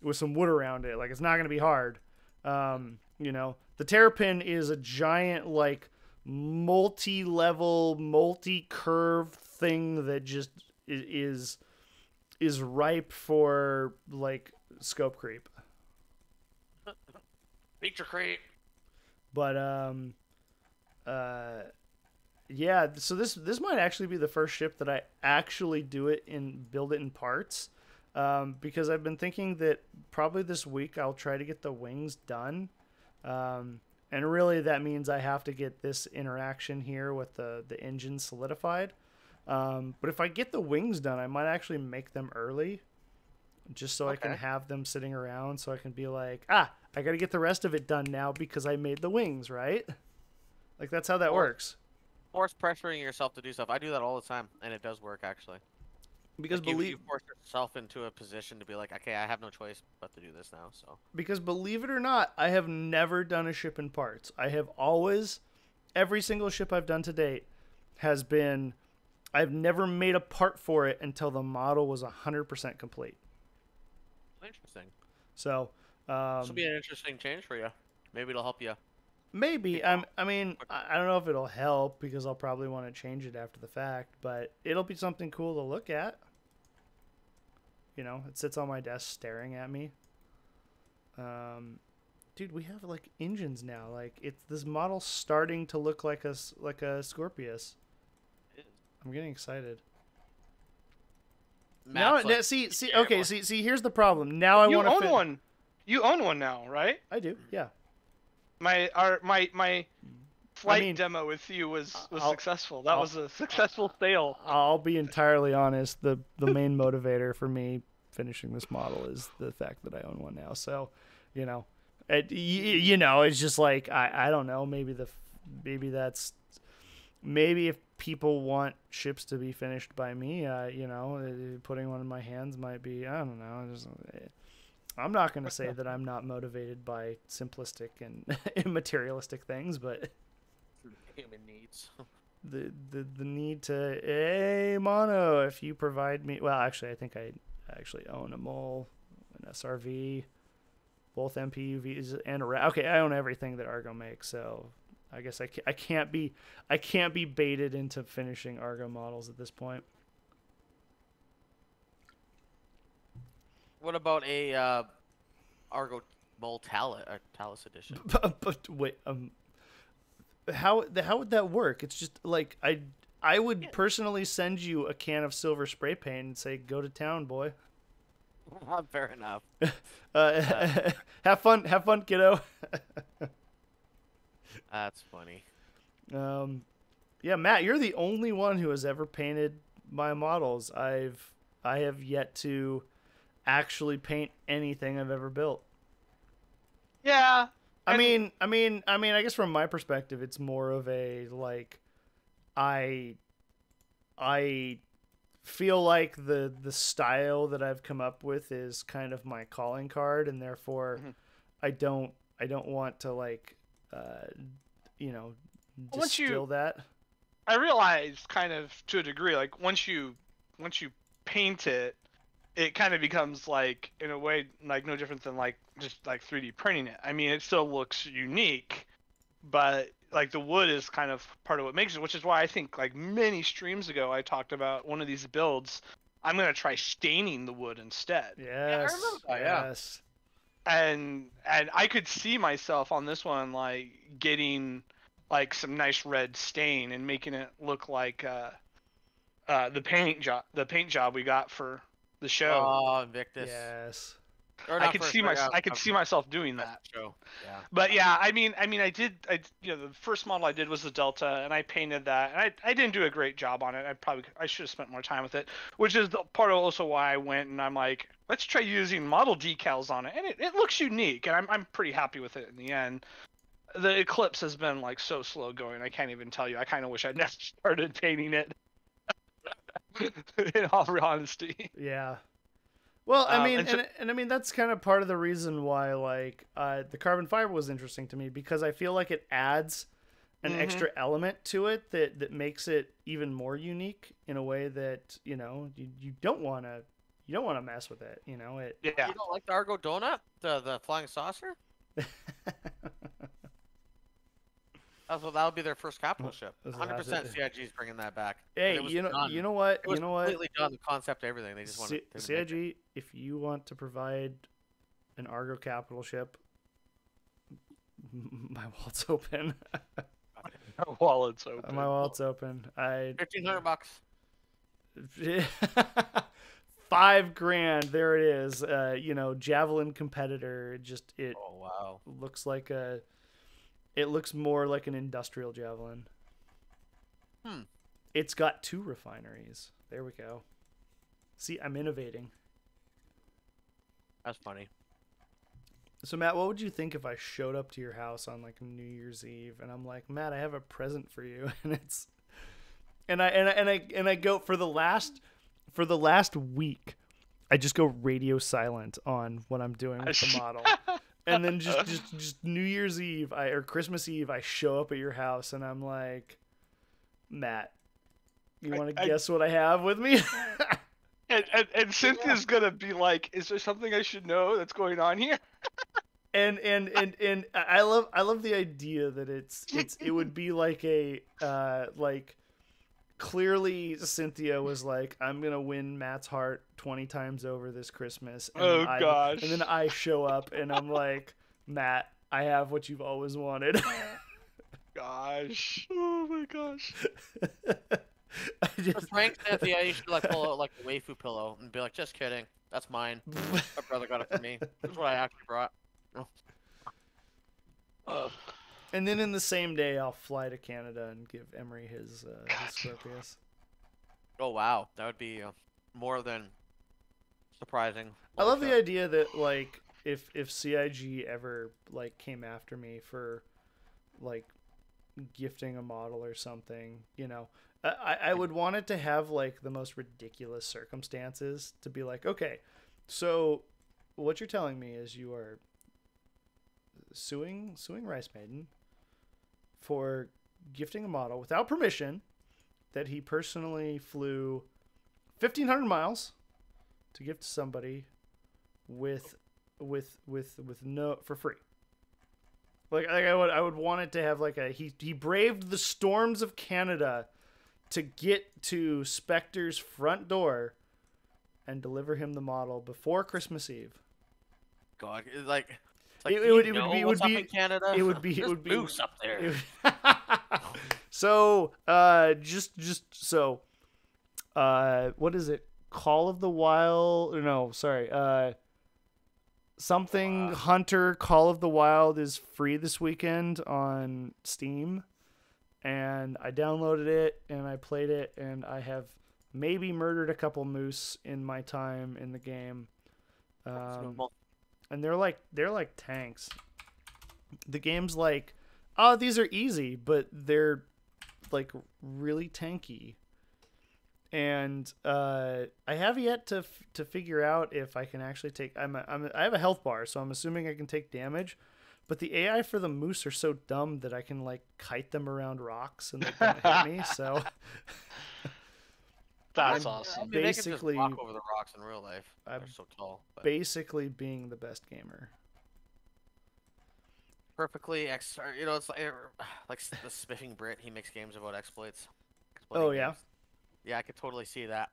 with some wood around it. Like it's not going to be hard. You know, the Terrapin is a giant, like multi-level, multi-curve thing that just is ripe for like scope creep. Feature creep. But yeah, so this might actually be the first ship that I actually build it in parts, because I've been thinking that probably this week I'll try to get the wings done, and really that means I have to get this interaction here with the engine solidified. But if I get the wings done, I might actually make them early, just so I can have them sitting around, so I can be like, I got to get the rest of it done now because I made the wings, right? Like that's how that works. Force pressuring yourself to do stuff. I do that all the time, and it does work actually. Because like you force yourself into a position to be like, okay, I have no choice but to do this now. So because believe it or not, I have never done a ship in parts. I have every single ship I've done to date has been, I've never made a part for it until the model was 100% complete. Interesting. So this will be an interesting change for you. Maybe it'll help you. Maybe. I mean, I don't know if it'll help, because I'll probably want to change it after the fact, but it'll be something cool to look at. You know, it sits on my desk staring at me. Dude, we have like engines now. Like this model's starting to look like a Scorpius. I'm getting excited. Now, like, see, okay, see. Here's the problem. Now I want to. You own one. You own one now, right? I do. Yeah. My flight demo with you was successful. That was a successful sale. I'll be entirely honest. The main motivator for me finishing this model is the fact that I own one now. So, it's just like I don't know. Maybe if people want ships to be finished by me, putting one in my hands might be. I don't know. I'm not going to say that I'm not motivated by simplistic and materialistic things, but human needs. the need to, hey, Mono, if you provide me, well, actually, I think I actually own a mole, an SRV, both MPUVs, and okay, I own everything that Argo makes, so I guess I can't be baited into finishing Argo models at this point. What about a Argo Mole Talus edition? But wait, how would that work? It's just like I would personally send you a can of silver spray paint and say, "Go to town, boy." Fair enough. Have fun, kiddo. That's funny. Yeah, Matt, you're the only one who has ever painted my models. I have yet to actually paint anything I've ever built. Yeah. I mean, I guess from my perspective, it's more of a like, I feel like the style that I've come up with is kind of my calling card, and therefore, I don't want to like, distill that. I realize kind of to a degree, like once you paint it, it kind of becomes like, in a way, like no different than like just like 3D printing it. I mean, it still looks unique, but like the wood is kind of part of what makes it, which is why I think like many streams ago I talked about one of these builds. I'm gonna try staining the wood instead. Yes. Yeah, I remember that, yes. And I could see myself on this one like getting like some nice red stain and making it look like the paint job we got for the show. Oh, Invictus. Yes. I could see myself doing that. Show. Yeah. But yeah, I mean, the first model I did was the Delta, and I painted that, and I didn't do a great job on it. I should have spent more time with it, which is part of also why I went and I'm like, let's try using model decals on it, and it looks unique, and I'm pretty happy with it in the end. The Eclipse has been like so slow going, I can't even tell you. I kind of wish I'd never started painting it. In all honesty. Yeah. Well, I mean, and I mean that's kind of part of the reason why like the carbon fiber was interesting to me, because I feel like it adds an extra element to it that makes it even more unique in a way that you don't want to mess with it. You know it. Yeah. You don't like the Argo Donut, the flying saucer? That'll be their first capital ship. 100% CIG is bringing that back. Hey, you know what? It was completely done. The concept, everything. They just wanted CIG. If you want to provide an Argo capital ship, my wallet's open. My wallet's open. My wallet's open. $1,500. $5,000. There it is. Javelin competitor. Oh wow. Looks like a. It looks more like an industrial javelin. It's got 2 refineries. There we go. See, I'm innovating. That's funny. So Matt, what would you think if I showed up to your house on like New Year's Eve and I'm like, Matt, I have a present for you, and I go for the last week, I just go radio silent on what I'm doing with the model. And then just New Year's Eve or Christmas Eve, I show up at your house and I'm like, Matt, you want to guess what I have with me? and Cynthia's gonna be like, is there something I should know that's going on here? And I love the idea that it would be like a clearly Cynthia was like, I'm gonna win Matt's heart 20 times over this Christmas. And gosh. And then I show up and I'm like, Matt, I have what you've always wanted. Gosh. Oh my gosh. For Frank Cynthia, you should like pull out like a waifu pillow and be like, just kidding, that's mine. My brother got it for me. This is what I actually brought. And then in the same day, I'll fly to Canada and give Emery his Scorpius. Oh wow, that would be more than surprising. I love the idea that like if CIG ever like came after me for like gifting a model or something, you know, I would want it to have like the most ridiculous circumstances to be like, okay, so what you're telling me is you are suing RiceMaiden for gifting a model without permission that he personally flew 1,500 miles to gift to somebody with no for free. Like I would want it to have like a he braved the storms of Canada to get to Spectre's front door and deliver him the model before Christmas Eve. God, it's like it would be in Canada. It would be Moose up there. So just so what is it? Call of the Wild? No, sorry. Something Hunter Call of the Wild is free this weekend on Steam, and I downloaded it and I played it, and I have maybe murdered a couple moose in my time in the game. And they're like tanks. The game's like, oh, these are easy, but they're like really tanky. And I have yet to figure out if I can actually take. I have a health bar, so I'm assuming I can take damage. But the AI for the moose are so dumb that I can like kite them around rocks and they don't hit me. So that's awesome. I mean, basically, they can just walk over the rocks in real life. They're so tall. But... basically, being the best gamer. Perfectly, you know, it's like the Spiffing Brit. He makes games about exploits. Oh yeah. Yeah, I could totally see that.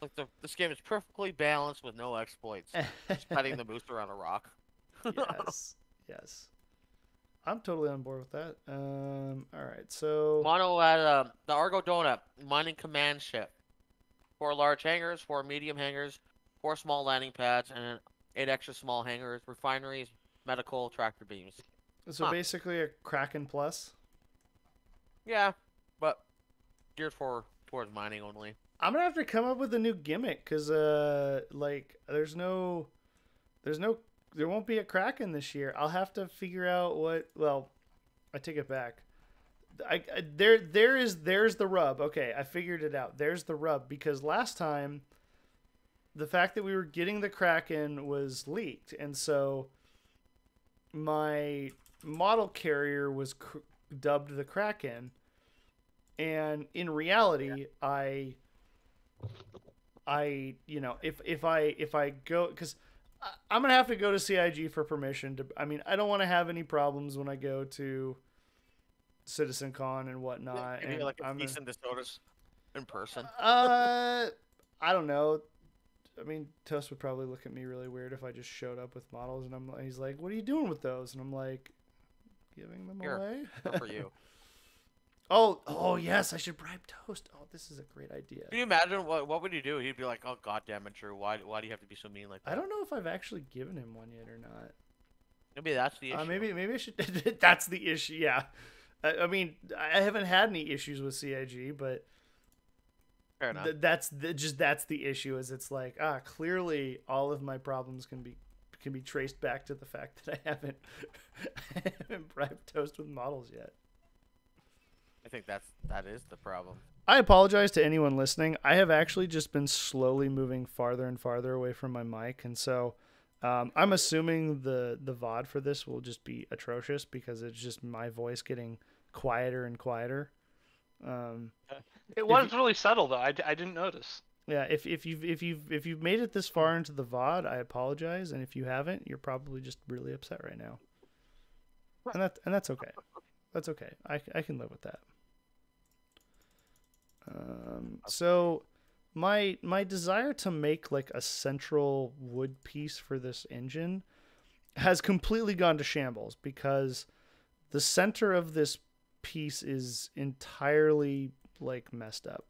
Like this game is perfectly balanced with no exploits. Just cutting the moose around a rock. Yes. I'm totally on board with that. All right, so Mono at the Argo Donut mining command ship. 4 large hangars, 4 medium hangars, 4 small landing pads, and 8 extra small hangars. Refineries, medical, tractor beams. So basically a Kraken Plus. Yeah, but geared towards mining only. I'm gonna have to come up with a new gimmick because like there won't be a Kraken this year. I'll have to figure out what. Well, I take it back. There's the rub. Okay, I figured it out. There's the rub because last time the fact that we were getting the Kraken was leaked, and so my model carrier was dubbed the Kraken. And in reality, I you know, if I go, because I'm gonna have to go to CIG for permission to. I mean, I don't want to have any problems when I go to CitizenCon and whatnot. Maybe like a cease and desist in person. I don't know. I mean, Toast would probably look at me really weird if I just showed up with models, and he's like, "What are you doing with those?" And I'm like, "Giving them away." Good for you. Oh yes, I should bribe Toast. Oh, this is a great idea. Can you imagine what would you do? He'd be like, "Oh goddamn it, Drew. Why do you have to be so mean like that?" I don't know if I've actually given him one yet or not. Maybe that's the issue. Maybe I should. That's the issue. Yeah. I mean, I haven't had any issues with CIG, but fair enough. That's the issue. Is it's like clearly all of my problems can be traced back to the fact that I haven't bribed Toast with models yet. I think that is the problem. I apologize to anyone listening. I have actually just been slowly moving farther and farther away from my mic, and so I'm assuming the VOD for this will just be atrocious because it's just my voice getting quieter and quieter. It was really subtle though. I didn't notice. Yeah, if you've made it this far into the VOD, I apologize, and if you haven't, you're probably just really upset right now. And that's okay. That's okay. I can live with that. So my desire to make like a central wood piece for this engine has completely gone to shambles because the center of this piece is entirely like messed up.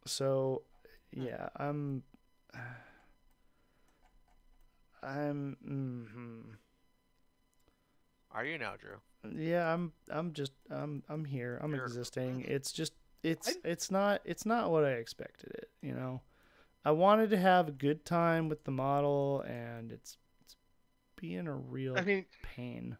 So, yeah, I'm. Are you now, Drew? Yeah, I'm here. I'm You're- existing. It's just it's not what I expected it, you know. I wanted to have a good time with the model, and it's being a real I mean, pain.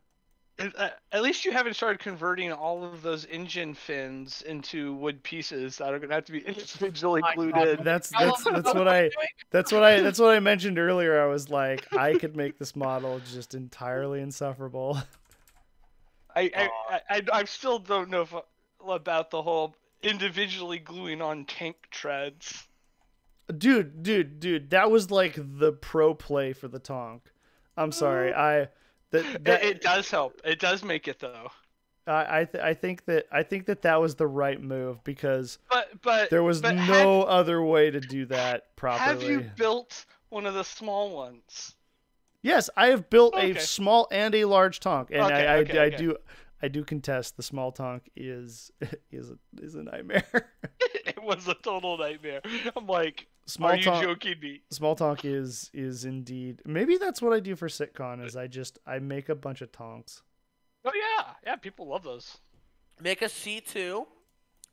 at least you haven't started converting all of those engine fins into wood pieces that are gonna have to be individually glued in. That's what I mentioned earlier. I was like, I could make this model just entirely insufferable. I still don't know about the whole individually gluing on tank treads. Dude, that was like the pro play for the Tonk. I'm sorry. It does help. It does make it though. I think that was the right move because But there was no other way to do that properly. Have you built one of the small ones? Yes, I have built a small and a large Tonk, and Okay. I do contest the small Tonk is a nightmare. It was a total nightmare. I'm like, small are you Tonk, joking me? Small Tonk is indeed. Maybe that's what I do for SitCon is I make a bunch of Tonks. Oh yeah, people love those. Make a C2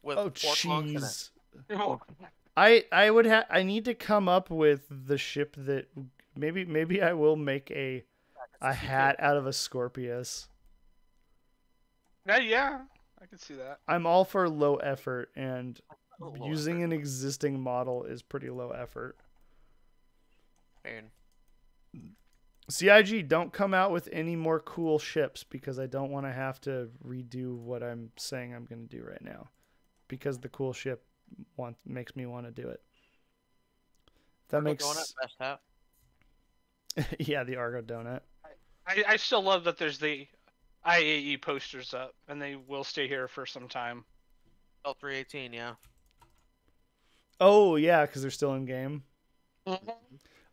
with Oh 4 tonks in it. jeez. I need to come up with the ship that maybe I will make a hat out of a Scorpius. Yeah, I can see that. I'm all for low effort, and Low using effort. an existing model is pretty low effort. Man. CIG, don't come out with any more cool ships because I don't want to have to redo what I'm saying I'm going to do right now because the cool ship makes me want to do it. That makes Donut, best hat. yeah, the Argo Donut. I still love that there's the IAE posters up, and they will stay here for some time. L318, yeah. Oh yeah, because they're still in game. Mm-hmm.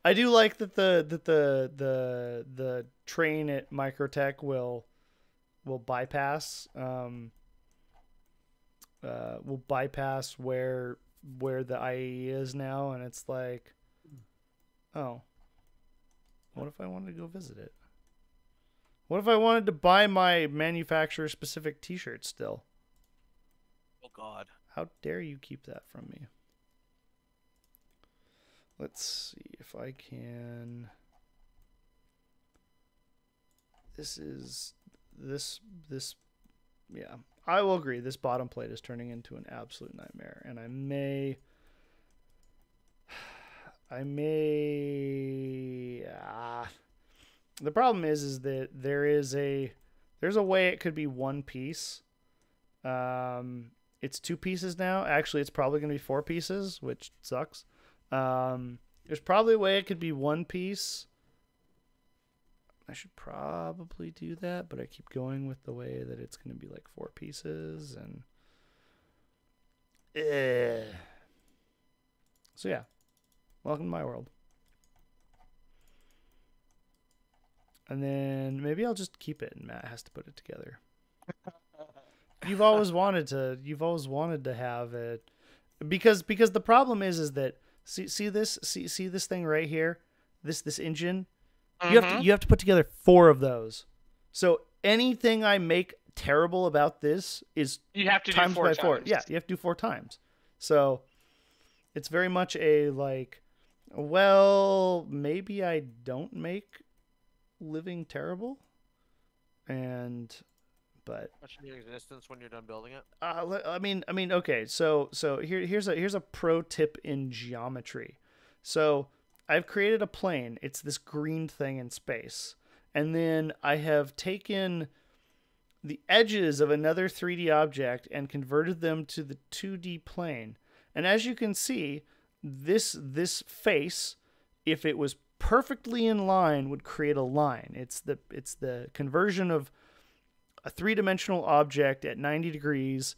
I do like that the train at Microtech will bypass where the IAE is now, and it's like, oh, what if I wanted to go visit it? What if I wanted to buy my manufacturer specific t-shirt still? Oh God. How dare you keep that from me? Let's see if I can. This yeah. I will agree. This bottom plate is turning into an absolute nightmare, and I may. The problem is that there's a way it could be one piece. It's 2 pieces now. Actually, it's probably going to be 4 pieces, which sucks. There's probably a way it could be 1 piece. I should probably do that, but I keep going with the way that it's going to be like 4 pieces, and so yeah, welcome to my world. And then maybe I'll just keep it, and Matt has to put it together. You've always wanted to have it, because the problem is that see this thing right here, this engine. Mm-hmm. You have to put together 4 of those. So anything I make terrible about this is You have to times do 4 by times. 4. Yeah, you have to do 4 times. So it's very much a like, well, maybe I don't make living terrible, but What's in existence when you're done building it? I mean, okay. So here's a pro tip in geometry. So I've created a plane. It's this green thing in space. And then I have taken the edges of another 3D object and converted them to the 2D plane. And as you can see, this face, if it was perfectly in line, would create a line. It's the conversion of a 3-dimensional object at 90 degrees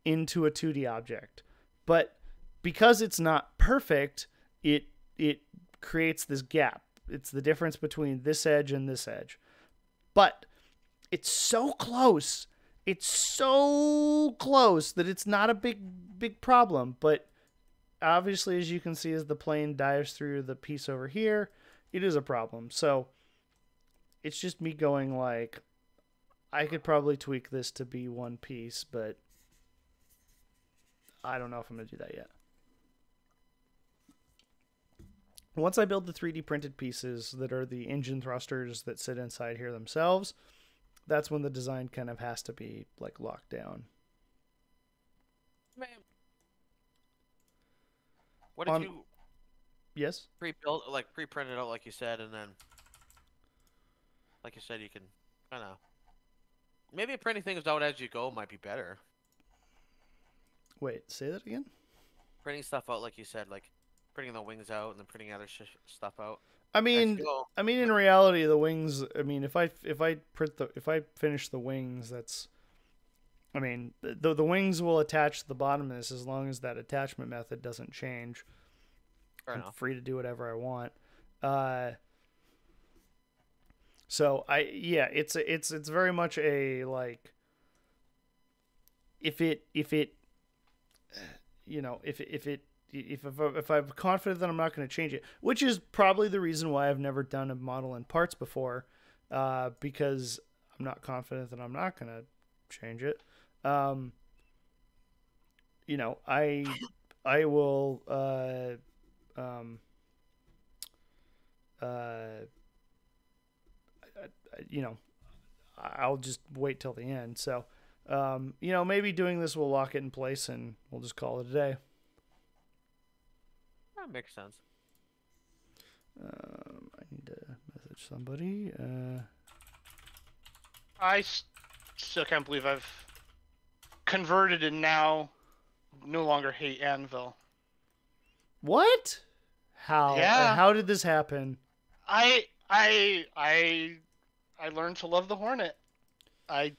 into a 2D object. But because it's not perfect, it creates this gap. It's the difference between this edge and this edge. But it's so close. It's so close that it's not a big problem. But obviously, as you can see, as the plane dives through the piece over here, it is a problem. So it's just me going like, I could probably tweak this to be one piece, but I don't know if I'm going to do that yet. Once I build the 3D printed pieces that are the engine thrusters that sit inside here themselves, that's when the design kind of has to be like locked down. Man. What if you yes pre-build, like pre-print it out like you said, and then like you said, you can kind of maybe printing things out as you go might be better. Wait, say that again? Printing stuff out like you said, like printing the wings out and then printing other stuff out. I mean, in reality, the wings. I mean, if I finish the wings, that's. I mean, the wings will attach to the bottom of this as long as that attachment method doesn't change. I'm free to do whatever I want. So it's very much a like. If I'm confident that I'm not going to change it, which is probably the reason why I've never done a model in parts before, because I'm not confident that I'm not going to change it. I will, I'll just wait till the end. So, maybe doing this will lock it in place and we'll just call it a day. That makes sense. I need to message somebody. I still can't believe I've converted and now no longer hate Anvil. What? How? Yeah. How did this happen? I learned to love the Hornet. And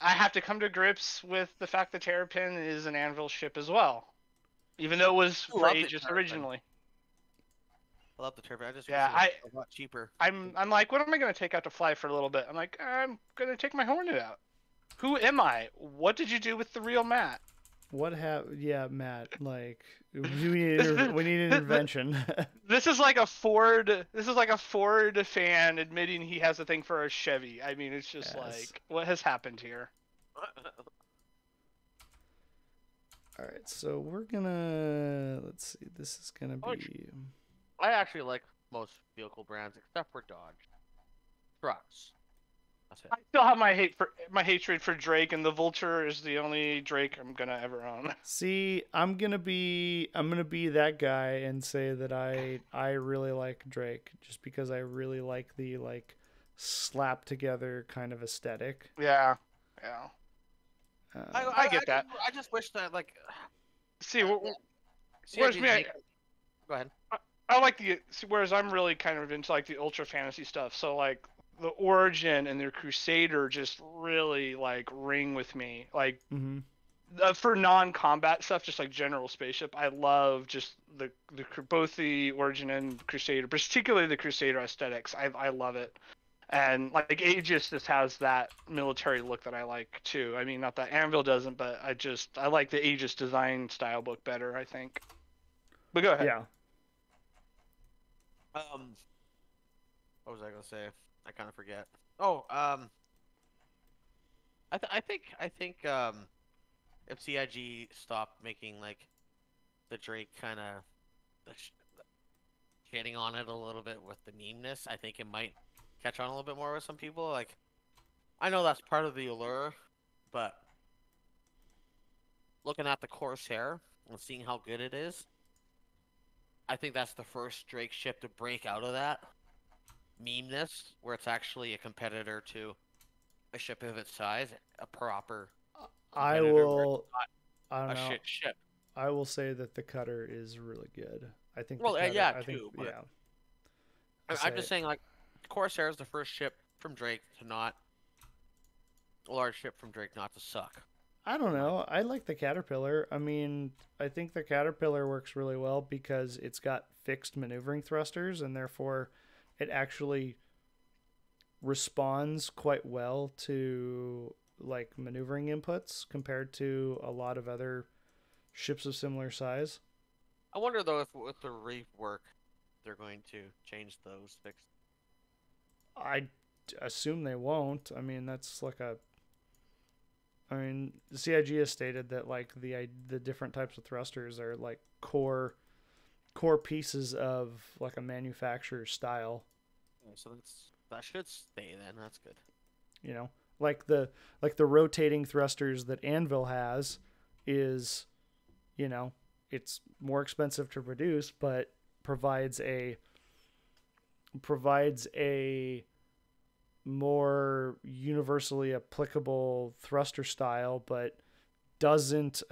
I have to come to grips with the fact that Terrapin is an Anvil ship as well. Even though it was for Aegis originally. I love the Terrapin. I just wish it was a lot cheaper. I'm like, what am I going to take out to fly for a little bit? I'm like, I'm going to take my Hornet out. Who am I? What did you do with the real Matt? Yeah, Matt. Like, we need an intervention. This is like a Ford. This is like a Ford fan admitting he has a thing for a Chevy. I mean, it's just like, what has happened here? All right, so we're gonna let's see. This is gonna be. I actually like most vehicle brands except for Dodge. Trucks. That's it. I still have my hatred for Drake, and the Vulture is the only Drake I'm gonna ever own. See, I'm gonna be that guy and say that I really like Drake just because I really like the like slap together kind of aesthetic. Yeah. I get that. I just wish that like. Whereas me, go ahead. I like whereas I'm really kind of into like the ultra fantasy stuff. So like the Origin and their Crusader just really like ring with me. Like for non-combat stuff, just like general spaceship, I love just both the Origin and Crusader, particularly the Crusader aesthetics. I love it. And like Aegis just has that military look that I like too. I mean, not that Anvil doesn't, but I like the Aegis design style book better, I think. But go ahead. Yeah. What was I gonna say? I kind of forget. Oh, I think if CIG stopped making like the Drake kind of shitting on it a little bit with the meme-ness, I think it might catch on a little bit more with some people. Like, I know that's part of the allure, but looking at the Corsair and seeing how good it is, I think that's the first Drake ship to break out of that meme-ness, where it's actually a competitor to a ship of its size, a proper competitor. I don't know. Shit ship. I will say that the Cutter is really good. I think. Well, Cutter, yeah, I think, too. Yeah. I'm just saying, like, Corsair is the first ship from Drake to not a large ship from Drake not to suck. I don't know. I like the Caterpillar. I mean, I think the Caterpillar works really well because it's got fixed maneuvering thrusters, and therefore it actually responds quite well to like maneuvering inputs compared to a lot of other ships of similar size. I wonder though if with the rework they're going to change those fixed. I assume they won't. I mean, that's like a. I mean, CIG has stated that like the different types of thrusters are like core pieces of like a manufacturer's style. Yeah, so that should stay then. That's good. You know, like the rotating thrusters that Anvil has is, you know, it's more expensive to produce, but provides a more universally applicable thruster style, but doesn't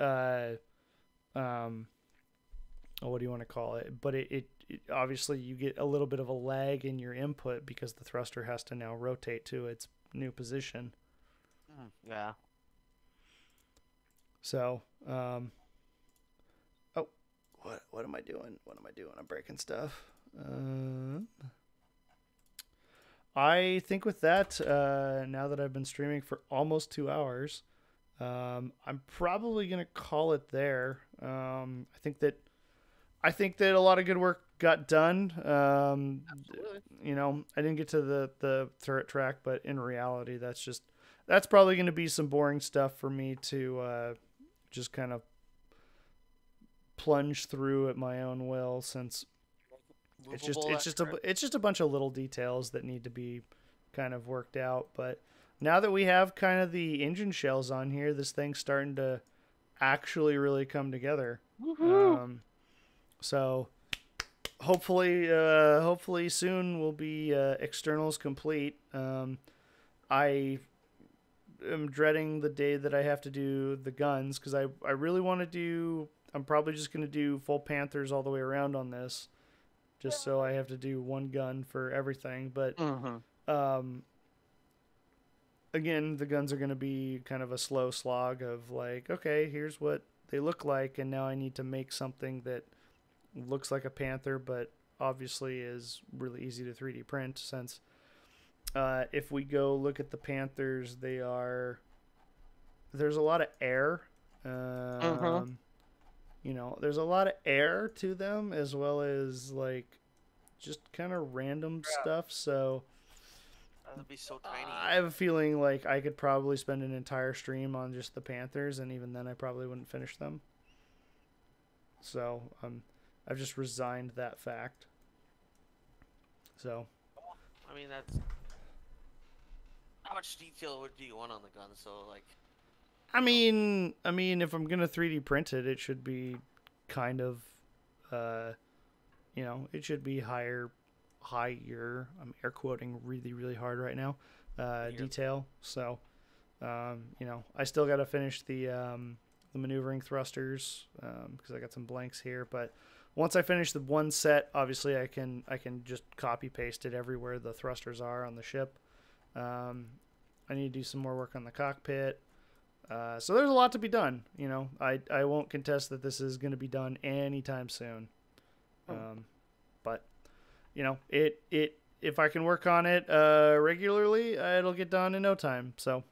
what do you want to call it? But it obviously you get a little bit of a lag in your input because the thruster has to now rotate to its new position. Yeah. So, oh, what am I doing? What am I doing? I'm breaking stuff. I think with that, now that I've been streaming for almost 2 hours, I'm probably gonna call it there. I think that a lot of good work got done. You know, I didn't get to the turret track, but in reality, that's probably going to be some boring stuff for me to just kind of plunge through at my own will, since it's just a bunch of little details that need to be kind of worked out. But now that we have kind of the engine shells on here, this thing's starting to actually really come together. So hopefully soon will be externals complete. I am dreading the day that I have to do the guns, because I really want to do. I'm probably just going to do full Panthers all the way around on this, just so I have to do one gun for everything. But again, the guns are going to be kind of a slow slog of like, okay, here's what they look like, and now I need to make something that looks like a Panther, but obviously is really easy to 3D print, since if we go look at the Panthers, there's a lot of air. You know, there's a lot of air to them, as well as like just kind of random stuff. So that'd be so tiny. I have a feeling like I could probably spend an entire stream on just the Panthers, and even then I probably wouldn't finish them. So I've just resigned that fact. So, I mean, that's how much detail would you want on the gun? So, like, I mean, if I'm gonna 3D print it, it should be kind of, you know, it should be higher. I'm air quoting really, really hard right now. Detail. So, you know, I still got to finish the maneuvering thrusters because I got some blanks here, but once I finish the one set, obviously I can just copy paste it everywhere the thrusters are on the ship. I need to do some more work on the cockpit. So there's a lot to be done. You know, I won't contest that this is going to be done anytime soon. But you know, if I can work on it regularly, it'll get done in no time. So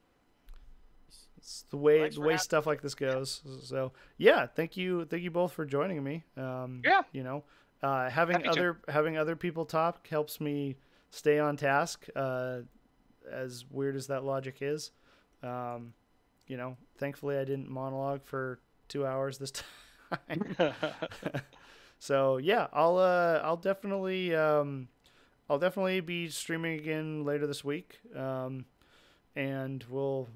it's the way stuff like this goes. So yeah, thank you both for joining me. You know, having other people talk helps me stay on task. As weird as that logic is, you know, thankfully I didn't monologue for 2 hours this time. So yeah, I'll definitely be streaming again later this week. And we'll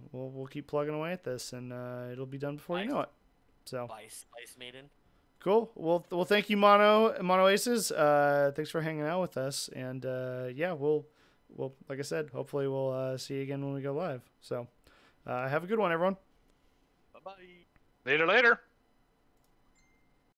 keep plugging away at this, and it'll be done before you know it. So RiceMaiden. Cool. Well, thank you, Mono Aces. Thanks for hanging out with us, and yeah, we'll like I said, hopefully we'll see you again when we go live. So have a good one, everyone. Bye bye. Later.